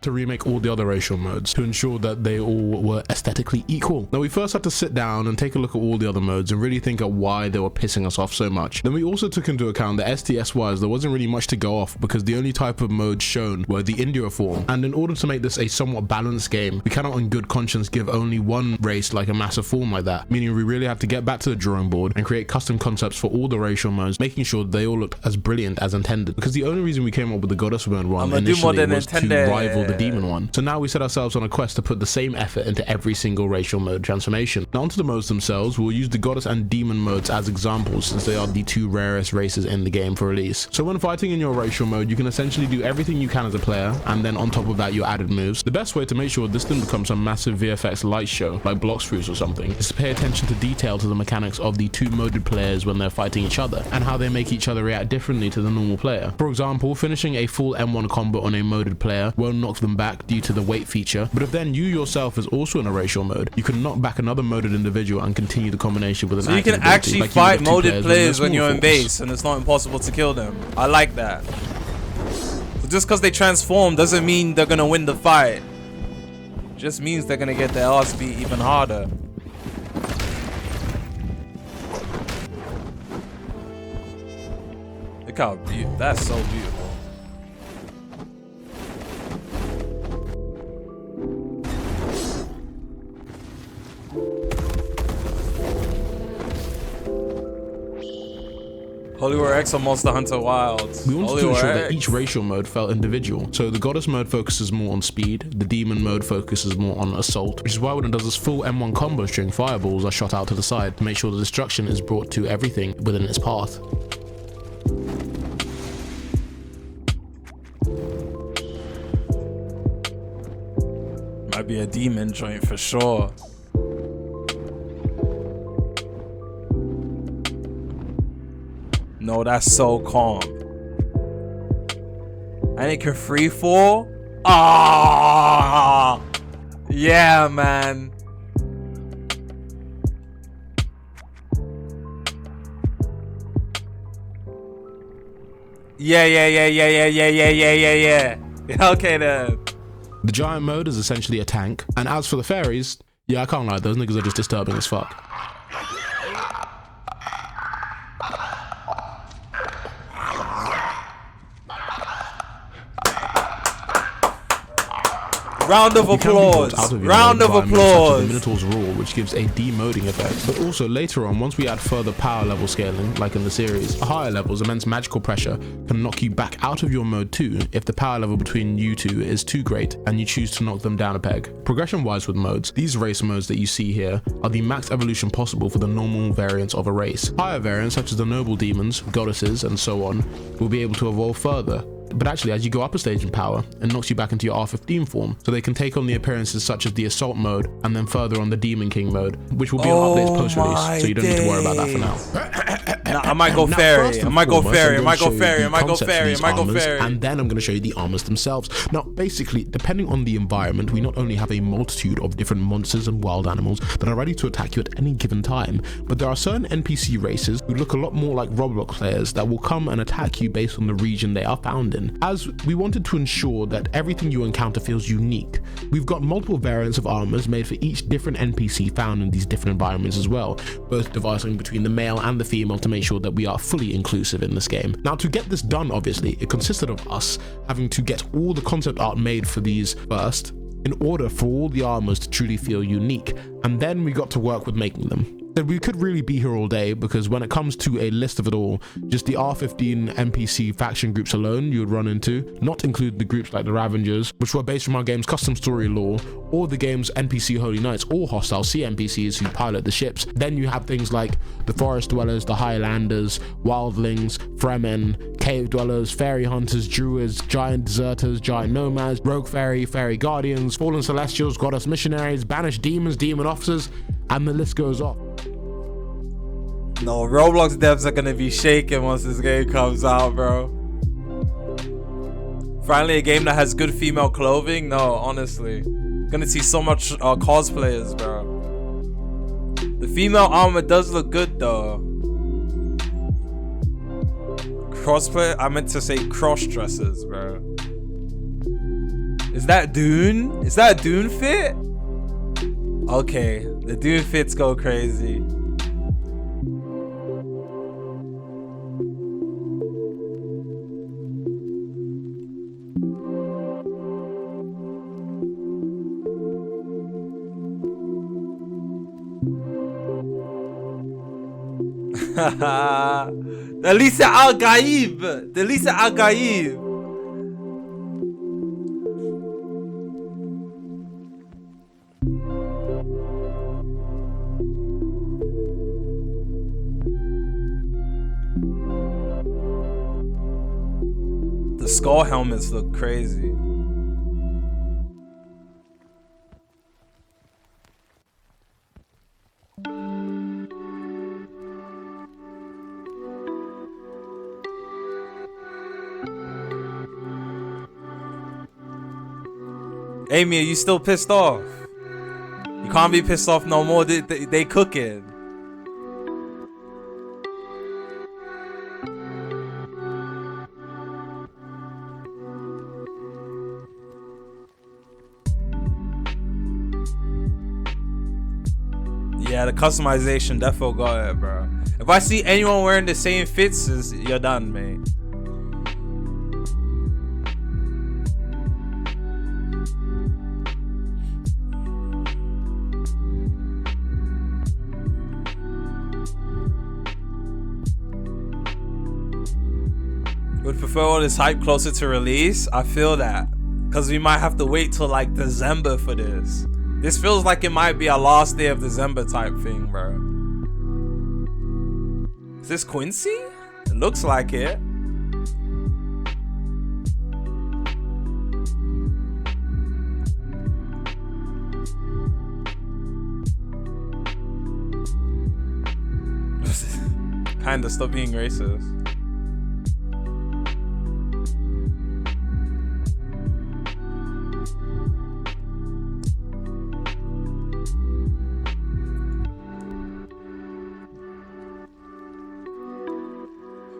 to remake all the other racial modes to ensure that they all were aesthetically equal. Now we first had to sit down and take a look at all the other modes and really think at why they were pissing us off so much. Then we also took into account that STS-wise there wasn't really much to go off because the only type of modes shown were the India form, and in order to make this a somewhat balanced game, we cannot in good conscience give only one race like a massive form like that, meaning we really had to get back to the drawing board and create custom concepts for all the racial modes, making sure they all looked as brilliant as intended, because the only reason we came up with the goddess mode one initially was to rival the demon one. So now we set ourselves on a quest to put the same effort into every single racial mode transformation. Now onto the modes themselves, we'll use the goddess and demon modes as examples since they are the two rarest races in the game for release. So when fighting in your racial mode, you can essentially do everything you can as a player, and then on top of that your added moves. The best way to make sure this didn't become some massive VFX light show like Block Spruce or something is to pay attention to detail to the mechanics of the two moded players when they're fighting each other and how they make each other react differently to the normal player. For example, finishing a full M1 combo on a moded player won't knock them back due to the weight feature, but if then you yourself is also in a racial mode, you can knock back another moded individual and continue the combination with an so you can actually like fight moded players when you're in base and it's not impossible to kill them. I like that. So just because they transform doesn't mean they're gonna win the fight. It just means they're gonna get their ass beat even harder. Look how beautiful. That's so beautiful. Reworked or Monster Hunter Wilds. We wanted to ensure that each racial mode felt individual. So the goddess mode focuses more on speed, the demon mode focuses more on assault, which is why when it does this full M1 combo string, fireballs are shot out to the side to make sure the destruction is brought to everything within its path. Might be a demon joint for sure. No, that's so calm. And it can free fall. Ah, yeah, man. Yeah. Okay then. The giant mode is essentially a tank, and as for the fairies, yeah, I can't lie, those niggas are just disturbing as fuck. Round of applause. Round of applause. The Minotaur's Roar, which gives a demoding effect. But also later on, once we add further power level scaling, like in the series, higher levels, immense magical pressure can knock you back out of your mode too if the power level between you two is too great and you choose to knock them down a peg. Progression wise with modes, these race modes that you see here are the max evolution possible for the normal variants of a race. Higher variants such as the noble demons, goddesses, and so on will be able to evolve further. But actually, as you go up a stage in power, it knocks you back into your R15 form, so they can take on the appearances such as the Assault mode, and then further on the Demon King mode, which will be on updates post-release, so you don't need to worry about that for now. I might go fairy, I might go fairy, I might go fairy, I might go fairy, I might go fairy. And then I'm going to show you the armors themselves. Now, basically, depending on the environment, we not only have a multitude of different monsters and wild animals that are ready to attack you at any given time, but there are certain NPC races who look a lot more like Roblox players that will come and attack you based on the region they are found in. As we wanted to ensure that everything you encounter feels unique, we've got multiple variants of armors made for each different NPC found in these different environments as well, both dividing between the male and the female to make sure that we are fully inclusive in this game. Now, to get this done, obviously, it consisted of us having to get all the concept art made for these first, in order for all the armors to truly feel unique, and then we got to work with making them. We could really be here all day, because when it comes to a list of it all, just the R15 NPC faction groups alone you would run into, not include the groups like the Ravengers, which were based from our game's custom story lore, or the game's NPC Holy Knights or hostile sea NPCs who pilot the ships. Then you have things like the Forest Dwellers, the Highlanders, Wildlings, Fremen, Cave Dwellers, Fairy Hunters, Druids, Giant Deserters, Giant Nomads, Rogue Fairy, Fairy Guardians, Fallen Celestials, Goddess Missionaries, Banished Demons, Demon Officers, and the list goes on. No, Roblox devs are gonna be shaking once this game comes out, bro. Finally, a game that has good female clothing? No, honestly. Gonna see so much cosplayers, bro. The female armor does look good, though. Crossplay? I meant to say cross-dressers, bro. Is that Dune? Is that a Dune fit? Okay, the Dune fits go crazy. Delisa Al-Gaib. Delisa Al-Gaib. The skull helmets look crazy. Amy, are you still pissed off? You can't be pissed off no more. They cooking. Yeah, the customization defo got it, bro. If I see anyone wearing the same fits, you're done, mate. Would prefer all this hype closer to release. I feel that, because we might have to wait till like December for this. This feels like it might be a last day of December type thing, bro. Is this Quincy? It looks like it. Kinda stop being racist.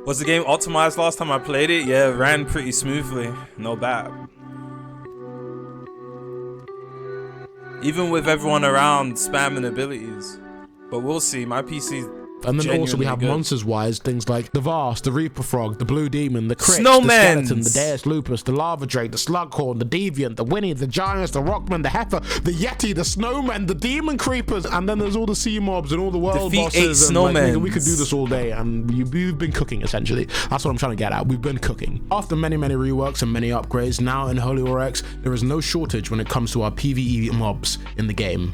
Was the game optimized last time I played it? Yeah, it ran pretty smoothly. No bad. Even with everyone around spamming abilities. But we'll see. My PC. And then also we have good monsters-wise, things like the Vast, the Reaper Frog, the Blue Demon, the Crit, Snowmans, the Skeleton, the Deus Lupus, the Lava Drake, the Slughorn, the Deviant, the Winnie, the Giants, the Rockman, the Heifer, the Yeti, the Snowman, the Demon Creepers, and then there's all the sea mobs and all the world bosses. And like, we could do this all day, and we've been cooking, essentially. That's what I'm trying to get at. We've been cooking. After many reworks and many upgrades, now in Reworked, there is no shortage when it comes to our PvE mobs in the game.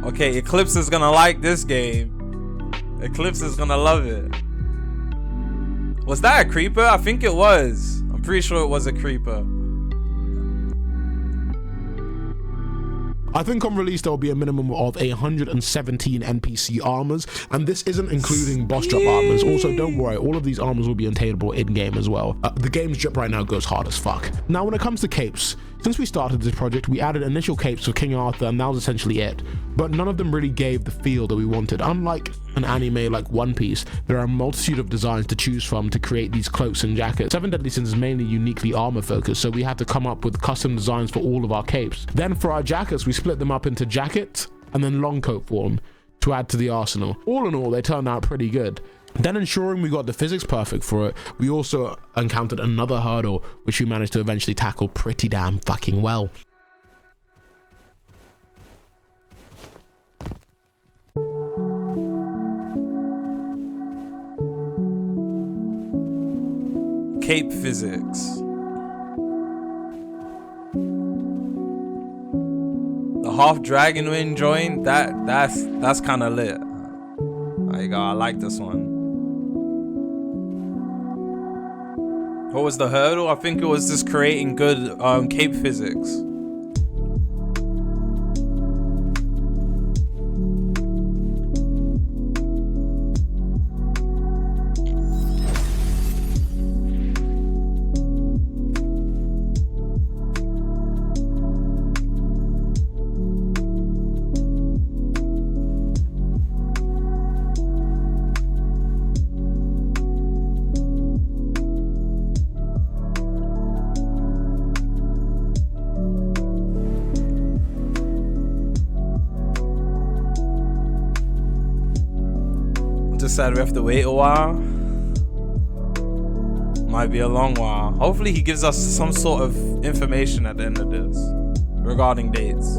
Okay, Eclipse is gonna like this game. Eclipse is gonna love it. Was that a creeper? I think it was. I'm pretty sure it was a creeper. I think on release there will be a minimum of 117 NPC armors, and this isn't including boss drop armors. Also, don't worry, all of these armors will be attainable in-game as well. The game's drip right now goes hard as fuck. Now when it comes to capes, since we started this project, we added initial capes for King Arthur, and that was essentially it. But none of them really gave the feel that we wanted. Unlike an anime like One Piece, there are a multitude of designs to choose from to create these cloaks and jackets. Seven Deadly Sins is mainly uniquely armor focused, so we had to come up with custom designs for all of our capes. Then for our jackets, we split them up into jacket and then long coat form to add to the arsenal. All in all, they turned out pretty good. Then ensuring we got the physics perfect for it, we also encountered another hurdle, which we managed to eventually tackle pretty damn fucking well. Cape physics. The half dragon wing joint, that's kind of lit. There you go, I like this one. What was the hurdle? I think it was just creating good cape physics. sad we have to wait a while. Might be a long while. Hopefully he gives us some sort of information at the end of this regarding dates.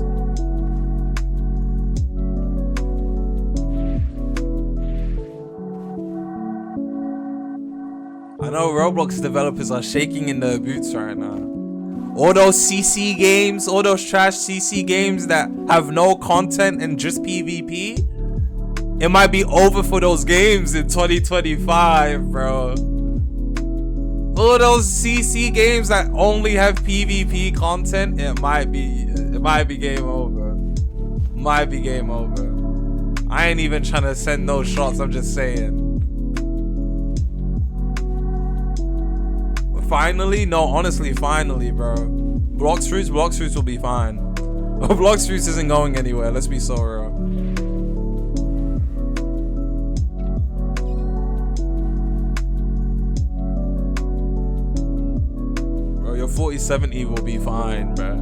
I know Roblox developers are shaking in their boots right now. All those CC games, all those trash CC games that have no content and just PvP, it might be over for those games in 2025, bro. All those CC games that only have PvP content, it might be game over. Might be game over. I ain't even trying to send no shots, I'm just saying. Finally? No, honestly, finally, bro. Blox Fruits will be fine. Blox Fruits isn't going anywhere, let's be so real. Bro, your 4070 will be fine, bro.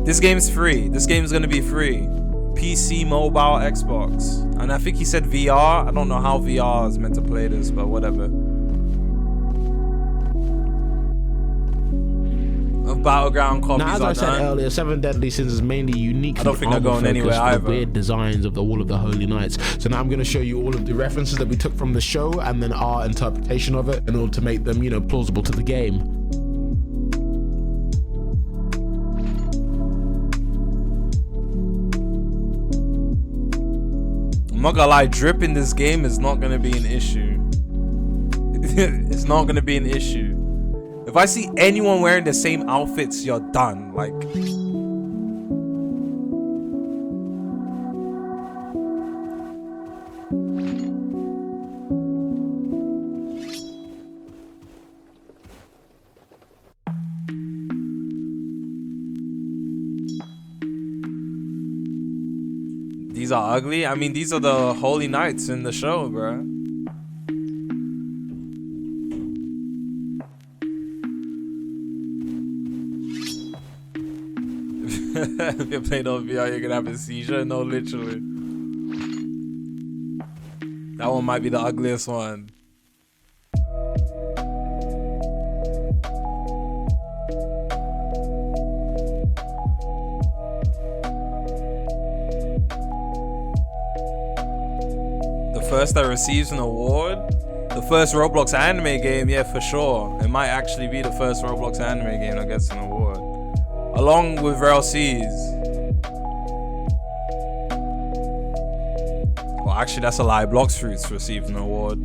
This game's free. This game's gonna be free. PC, mobile, Xbox. And I think he said VR. I don't know how VR is meant to play this, but whatever. Of Battleground copies. Now, as I said earlier, 7 Deadly Sins is mainly unique. I don't think they're going anywhere either. Weird designs of all of the Holy Knights. So now I'm going to show you all of the references that we took from the show and then our interpretation of it in order to make them, you know, plausible to the game. I'm not gonna lie, drip in this game is not gonna be an issue. It's not gonna be an issue. If I see anyone wearing the same outfits, you're done. Like, these are ugly. I mean, these are the Holy Knights in the show, bro. If you're playing on VR, you're gonna have a seizure. No, literally. That one might be the ugliest one. First that receives an award, the first Roblox anime game, yeah, for sure. It might actually be the first Roblox anime game that gets an award, along with RLCs. Well, actually, that's a lie. Blox Fruits received an award.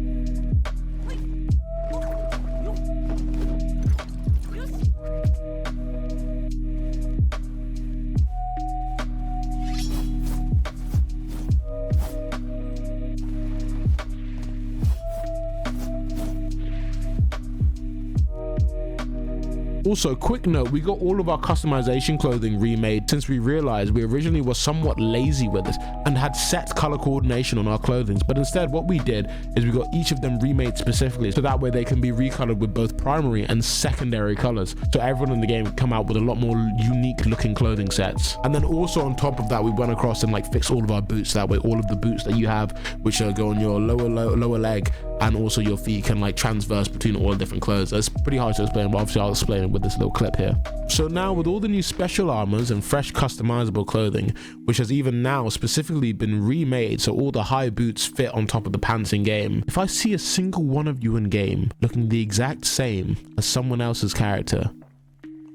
Also, quick note, we got all of our customization clothing remade since we realized we originally were somewhat lazy with this and had set color coordination on our clothing. But instead, what we did is we got each of them remade specifically so that way they can be recolored with both primary and secondary colors. So everyone in the game can come out with a lot more unique looking clothing sets. And then also on top of that, we went across and like fixed all of our boots. That way, all of the boots that you have, which go on your lower leg and also your feet, can like transverse between all the different clothes. That's pretty hard to explain, but obviously I'll explain it with this little clip here. So now with all the new special armors and fresh customizable clothing, which has even now specifically been remade so all the high boots fit on top of the pants in game, if I see a single one of you in game looking the exact same as someone else's character,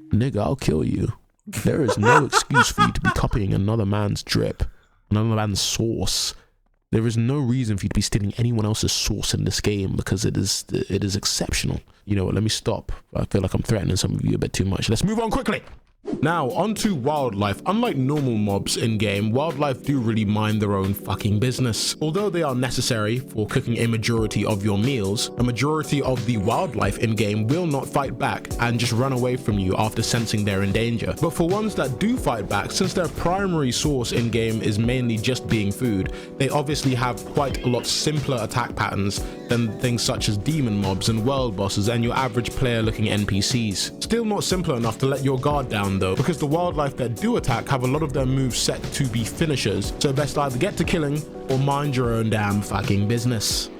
nigga, I'll kill you. There is no excuse for you to be copying another man's drip, another man's sauce. There is no reason for you to be stealing anyone else's sauce in this game because it is exceptional. You know what, let me stop. I feel like I'm threatening some of you a bit too much. Let's move on quickly. Now, onto wildlife. Unlike normal mobs in-game, wildlife do really mind their own fucking business. Although they are necessary for cooking a majority of your meals, a majority of the wildlife in-game will not fight back and just run away from you after sensing they're in danger. But for ones that do fight back, since their primary source in-game is mainly just being food, they obviously have quite a lot simpler attack patterns than things such as demon mobs and world bosses and your average player looking NPCs. Still not simple enough to let your guard down them though, because the wildlife that do attack have a lot of their moves set to be finishers, so best either get to killing or mind your own damn fucking business.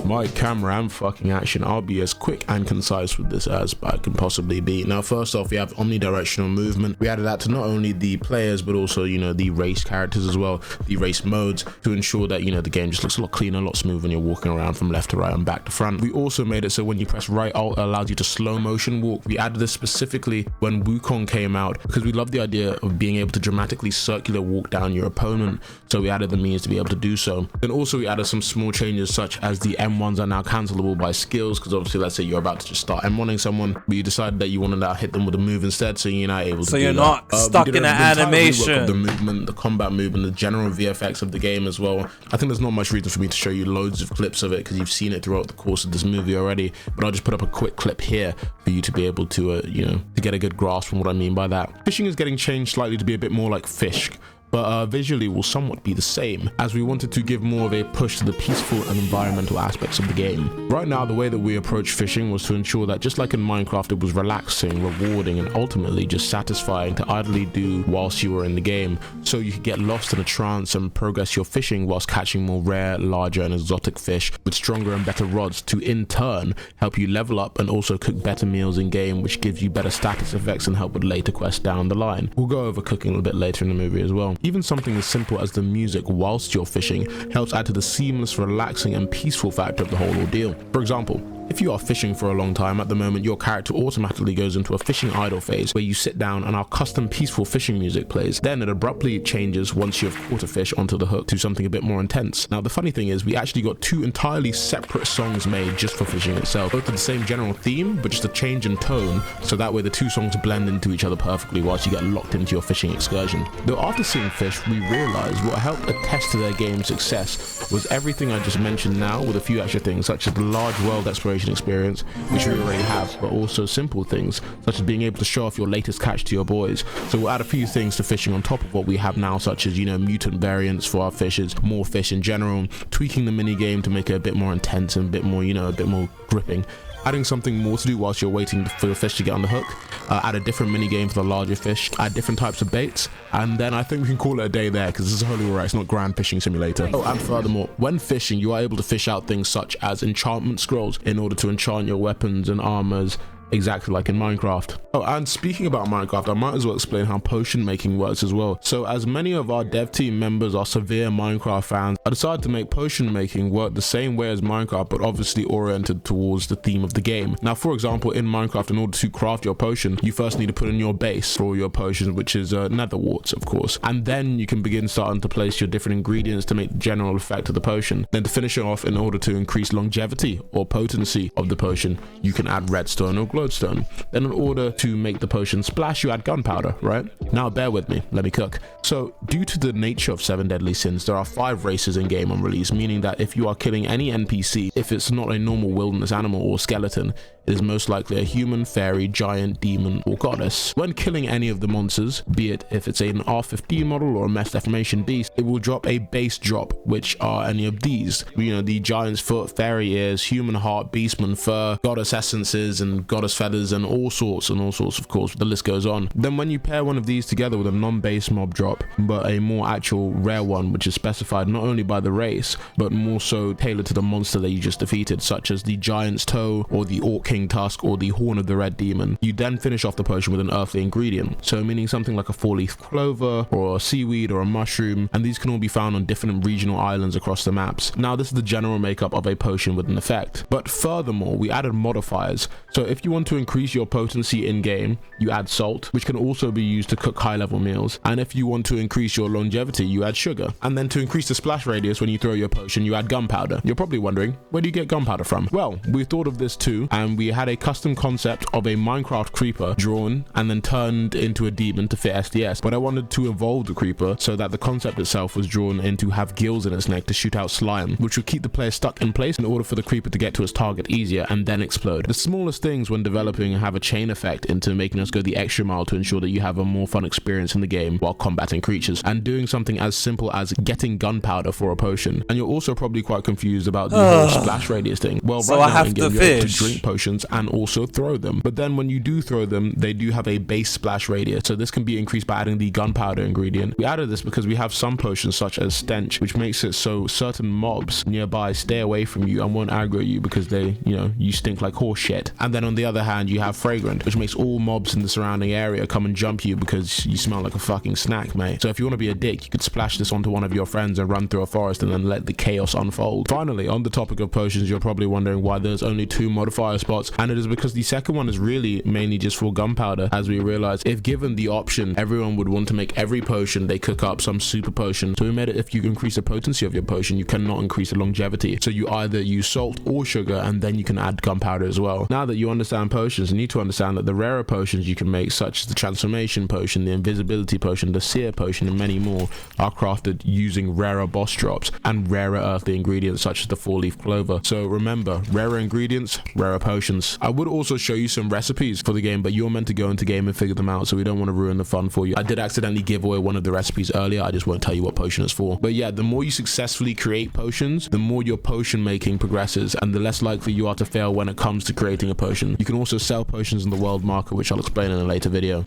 My camera and fucking action, I'll be as quick and concise with this as I can possibly be. Now, first off, we have omnidirectional movement. We added that to not only the players, but also, you know, the race characters as well, the race modes, to ensure that, you know, the game just looks a lot cleaner, a lot smoother when you're walking around from left to right and back to front. We also made it so when you press right alt, it allows you to slow motion walk. We added this specifically when Wukong came out because we love the idea of being able to dramatically circular walk down your opponent, so we added the means to be able to do so. Then also we added some small changes such as the M1s are now cancelable by skills, because obviously let's say you're about to just start M1ing someone, but you decided that you want to now hit them with a move instead, so you're not able to. So you're not stuck in an animation. The movement, the combat movement, the general VFX of the game as well. I think there's not much reason for me to show you loads of clips of it because you've seen it throughout the course of this movie already, but I'll just put up a quick clip here for you to be able to you know, to get a good grasp on what I mean by that. Fishing is getting changed slightly to be a bit more like fish, but visually will somewhat be the same, as we wanted to give more of a push to the peaceful and environmental aspects of the game. Right now, the way that we approach fishing was to ensure that just like in Minecraft, it was relaxing, rewarding, and ultimately just satisfying to idly do whilst you were in the game, so you could get lost in a trance and progress your fishing whilst catching more rare, larger, and exotic fish with stronger and better rods to in turn help you level up and also cook better meals in game, which gives you better status effects and help with later quests down the line. We'll go over cooking a little bit later in the movie as well. Even something as simple as the music whilst you're fishing helps add to the seamless, relaxing, and peaceful factor of the whole ordeal. For example, if you are fishing for a long time, at the moment your character automatically goes into a fishing idle phase where you sit down and our custom peaceful fishing music plays. Then it abruptly changes once you've caught a fish onto the hook to something a bit more intense. Now the funny thing is we actually got two entirely separate songs made just for fishing itself, both with the same general theme but just a change in tone, so that way the two songs blend into each other perfectly whilst you get locked into your fishing excursion. Though after seeing fish, we realized what helped attest to their game's success was everything I just mentioned now, with a few extra things such as the large world exploration experience, which we already have, but also simple things such as being able to show off your latest catch to your boys. So we'll add a few things to fishing on top of what we have now, such as, you know, mutant variants for our fishes, more fish in general, tweaking the mini game to make it a bit more intense and a bit more, you know, a bit more gripping. Adding something more to do whilst you're waiting for the fish to get on the hook, add a different mini game for the larger fish, add different types of baits, and then I think we can call it a day there because this is Holy War, it's not Grand Fishing Simulator. Oh, and furthermore, when fishing, you are able to fish out things such as enchantment scrolls in order to enchant your weapons and armors, exactly like in Minecraft. Oh, and speaking about Minecraft, I might as well explain how potion making works as well. So as many of our dev team members are severe Minecraft fans, I decided to make potion making work the same way as Minecraft, but obviously oriented towards the theme of the game. Now, for example, in Minecraft, in order to craft your potion, you first need to put in your base for all your potions, which is nether warts, of course. And then you can begin starting to place your different ingredients to make the general effect of the potion. Then to finish it off, in order to increase longevity or potency of the potion, you can add redstone or glowstone. Then in order to make the potion splash, you add gunpowder, right? Now bear with me, let me cook. So due to the nature of 7 deadly sins, there are 5 races in game on release, meaning that if you are killing any NPC, if it's not a normal wilderness animal or skeleton, it is most likely a human, fairy, giant, demon, or goddess. When killing any of the monsters, be it if it's an R15 model or a Mesh Deformation beast, it will drop a base drop, which are any of these. You know, the giant's foot, fairy ears, human heart, beastman fur, goddess essences, and goddess feathers, and all sorts, of course, the list goes on. Then when you pair one of these together with a non-base mob drop, but a more actual rare one, which is specified not only by the race, but more so tailored to the monster that you just defeated, such as the giant's toe, or the orc king tusk, or the horn of the red demon, you then finish off the potion with an earthly ingredient, so meaning something like a 4-leaf clover, or a seaweed, or a mushroom, and these can all be found on different regional islands across the maps. Now this is the general makeup of a potion with an effect, but furthermore we added modifiers. So if you want to increase your potency in game, you add salt, which can also be used to cook high level meals, and if you want to increase your longevity, you add sugar, and then to increase the splash radius when you throw your potion, you add gunpowder. You're probably wondering, where do you get gunpowder from? Well, we thought of this too, and we had a custom concept of a Minecraft creeper drawn and then turned into a demon to fit SDS, but I wanted to evolve the creeper so that the concept itself was drawn in to have gills in its neck to shoot out slime, which would keep the player stuck in place in order for the creeper to get to its target easier and then explode. The smallest things when developing have a chain effect into making us go the extra mile to ensure that you have a more fun experience in the game while combating creatures, and doing something as simple as getting gunpowder for a potion. And you're also probably quite confused about the whole splash radius thing. Well, so right I now have in to game, you're able to fish. drink potions and also throw them, but then when you do throw them, they do have a base splash radius, so this can be increased by adding the gunpowder ingredient. We added this because we have some potions such as stench, which makes it so certain mobs nearby stay away from you and won't aggro you because they, you stink like horse shit. And then on the other hand, you have fragrant, which makes all mobs in the surrounding area come and jump you because you smell like a fucking snack, mate. So if you want to be a dick, you could splash this onto one of your friends and run through a forest and then let the chaos unfold. Finally, on the topic of potions, you're probably wondering why there's only 2 modifier spots, and it is because the second one is really mainly just for gunpowder, as we realized if given the option, everyone would want to make every potion they cook up some super potion. So we made it if you increase the potency of your potion, you cannot increase the longevity. So you either use salt or sugar, and then you can add gunpowder as well. Now that you understand potions, you need to understand that the rarer potions you can make, such as the transformation potion, the invisibility potion, the seer potion, and many more, are crafted using rarer boss drops and rarer earthly ingredients such as the 4-leaf clover. So remember, rarer ingredients, rarer potions. I would also show you some recipes for the game, but you're meant to go into game and figure them out, so we don't want to ruin the fun for you. I did accidentally give away one of the recipes earlier, I just won't tell you what potion it's for. But yeah, the more you successfully create potions, the more your potion making progresses, and the less likely you are to fail when it comes to creating a potion. You can also sell potions in the world market, which I'll explain in a later video.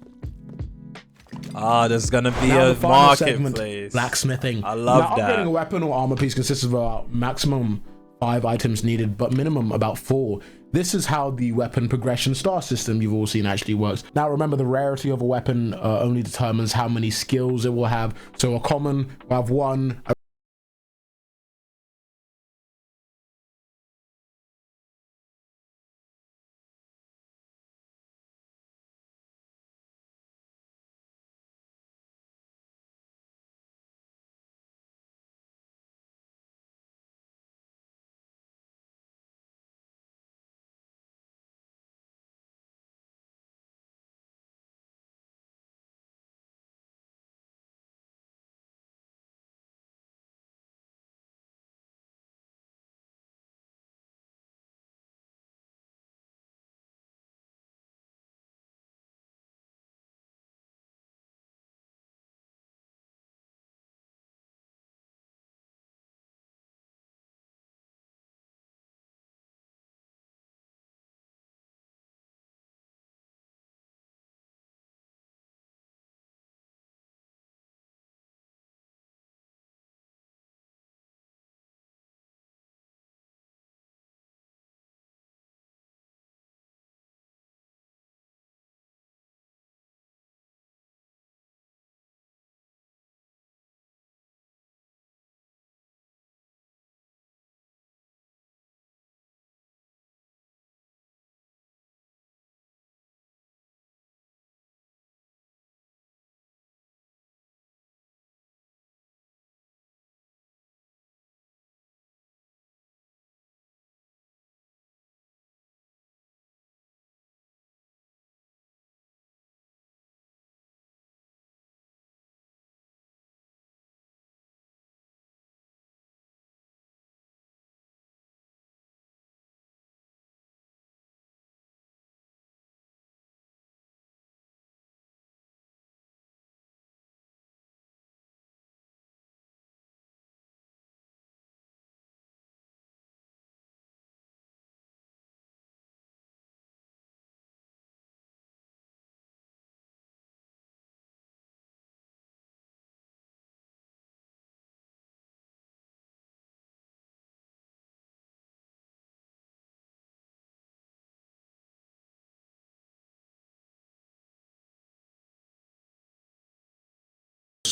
There's gonna be Now a the final marketplace. segment, blacksmithing. I love that. Upgrading a weapon or armor piece consists of about maximum 5 items needed, but minimum about 4. This is how the weapon progression star system you've all seen actually works. Now remember, the rarity of a weapon only determines how many skills it will have. So a common will have 1,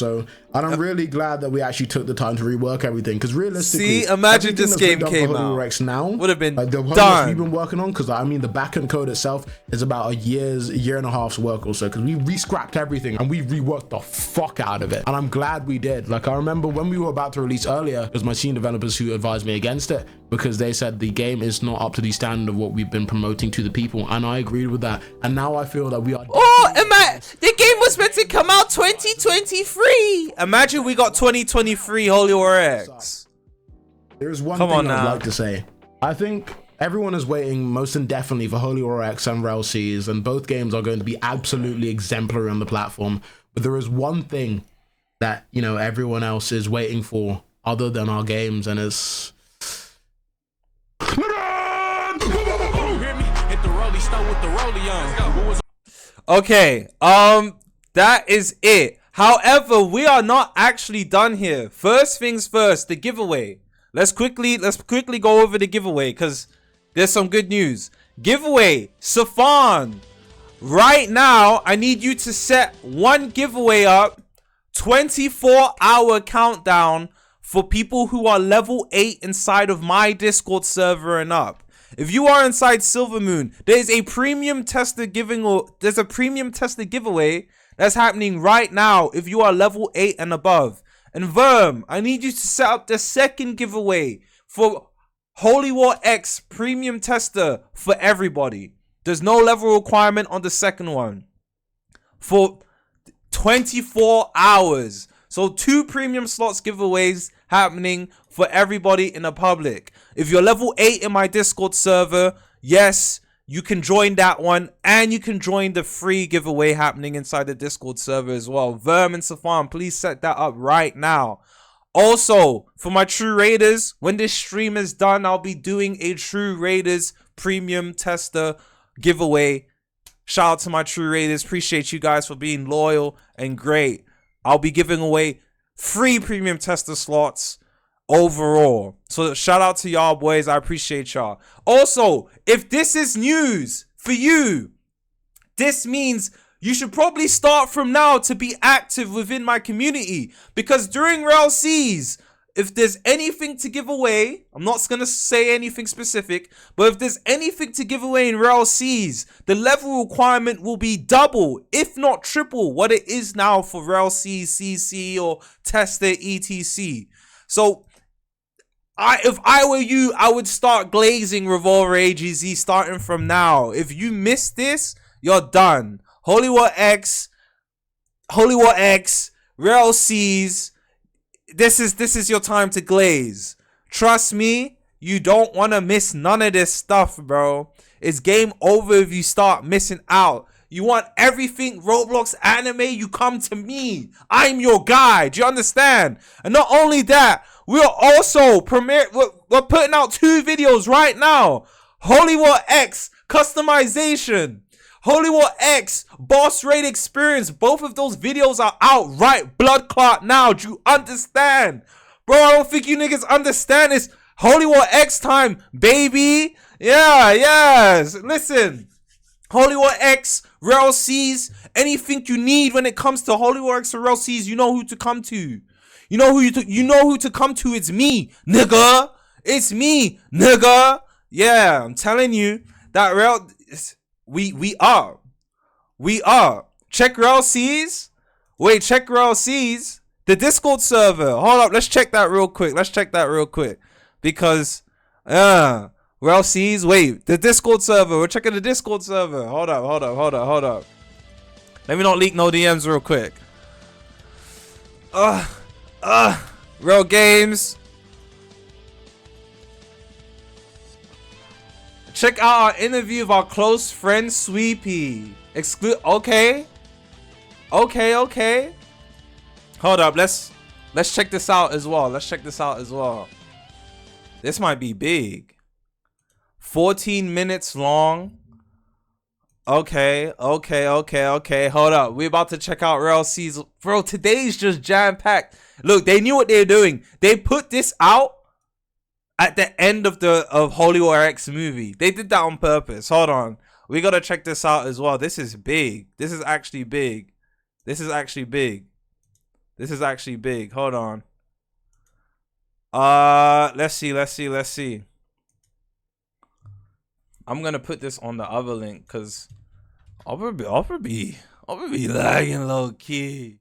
So, and I'm really glad that we actually took the time to rework everything, because realistically, see, imagine this game came out, now would have been the done. We've been working on, because I mean the backend code itself is about a year and a half's work or so, because we re-scrapped everything and we reworked the fuck out of it, and I'm glad we did. Like, I remember when we were about to release earlier, it was my senior developers who advised me against it, because they said the game is not up to the standard of what we've been promoting to the people, and I agreed with that. And now I feel that we are. The game was meant to come out 2023. Imagine we got 2023 Reworked. There's one thing I'd like to say. I think everyone is waiting most indefinitely for Reworked and RLCs, and both games are going to be absolutely exemplary on the platform. But there is one thing that, you know, everyone else is waiting for other than our games, and it's okay, that is it. However, we are not actually done here. First things first, the giveaway. Let's quickly go over the giveaway, because there's some good news. Giveaway, Safan. Right now, I need you to set one giveaway up, 24-hour countdown for people who are level 8 inside of my Discord server and up. If you are inside Silvermoon, there's a premium tester giveaway that's happening right now if you are level 8 and above. And Verm, I need you to set up the second giveaway for Reworked premium tester for everybody. There's no level requirement on the second one for 24 hours. So 2 premium slots giveaways happening for everybody in the public. If you're level 8 in my Discord server, yes, you can join that one, and you can join the free giveaway happening inside the Discord server as well. Verm and Safan, please set that up right now. Also, for my True Raiders, when this stream is done, I'll be doing a True Raiders premium tester giveaway. Shout out to my True Raiders. Appreciate you guys for being loyal and great. I'll be giving away free premium tester slots overall. So shout out to y'all boys. I appreciate y'all. Also, if this is news for you, this means you should probably start from now to be active within my community, because during RLCs, if there's anything to give away, I'm not gonna say anything specific, but if there's anything to give away in RLCs, the level requirement will be double, if not triple, what it is now for RLC, CC, or tester, etc. So, if I were you, I would start glazing Revolveragz starting from now. If you miss this, you're done. Reworked, RLCs. This is your time to glaze. Trust me, you don't want to miss none of this stuff, bro. It's game over if you start missing out. You want everything Roblox anime, you come to me. I'm your guy. Do you understand? And not only that, we're also we're putting out 2 videos right now. Reworked customization. Reworked boss raid experience. Both of those videos are out right blood clot now. Do you understand? Bro, I don't think you niggas understand this. Reworked time, baby. Yeah, yes. Listen. Reworked, RLCs, anything you need when it comes to Reworked or RLCs, you know who to come to. You know who to come to. It's me, nigga. It's me, nigga. Yeah, I'm telling you that we are. Check RLCs. Wait, check RLCs. The Discord server. Hold up, let's check that real quick. Because RLCs, wait, the Discord server. We're checking the Discord server. Hold up. Let me not leak no DMs real quick. Real games. Check out our interview of our close friend Sweepy. Okay. Hold up, let's check this out as well. This might be big. 14 minutes long. Okay. Hold up. We're about to check out RLCs. Bro, today's just jam-packed. Look, they knew what they were doing. They put this out at the end of Reworked movie. They did that on purpose. Hold on. We gotta check this out as well. This is big. This is actually big. This is actually big. Hold on. Let's see. I'm gonna put this on the other link because I'll be lagging low key.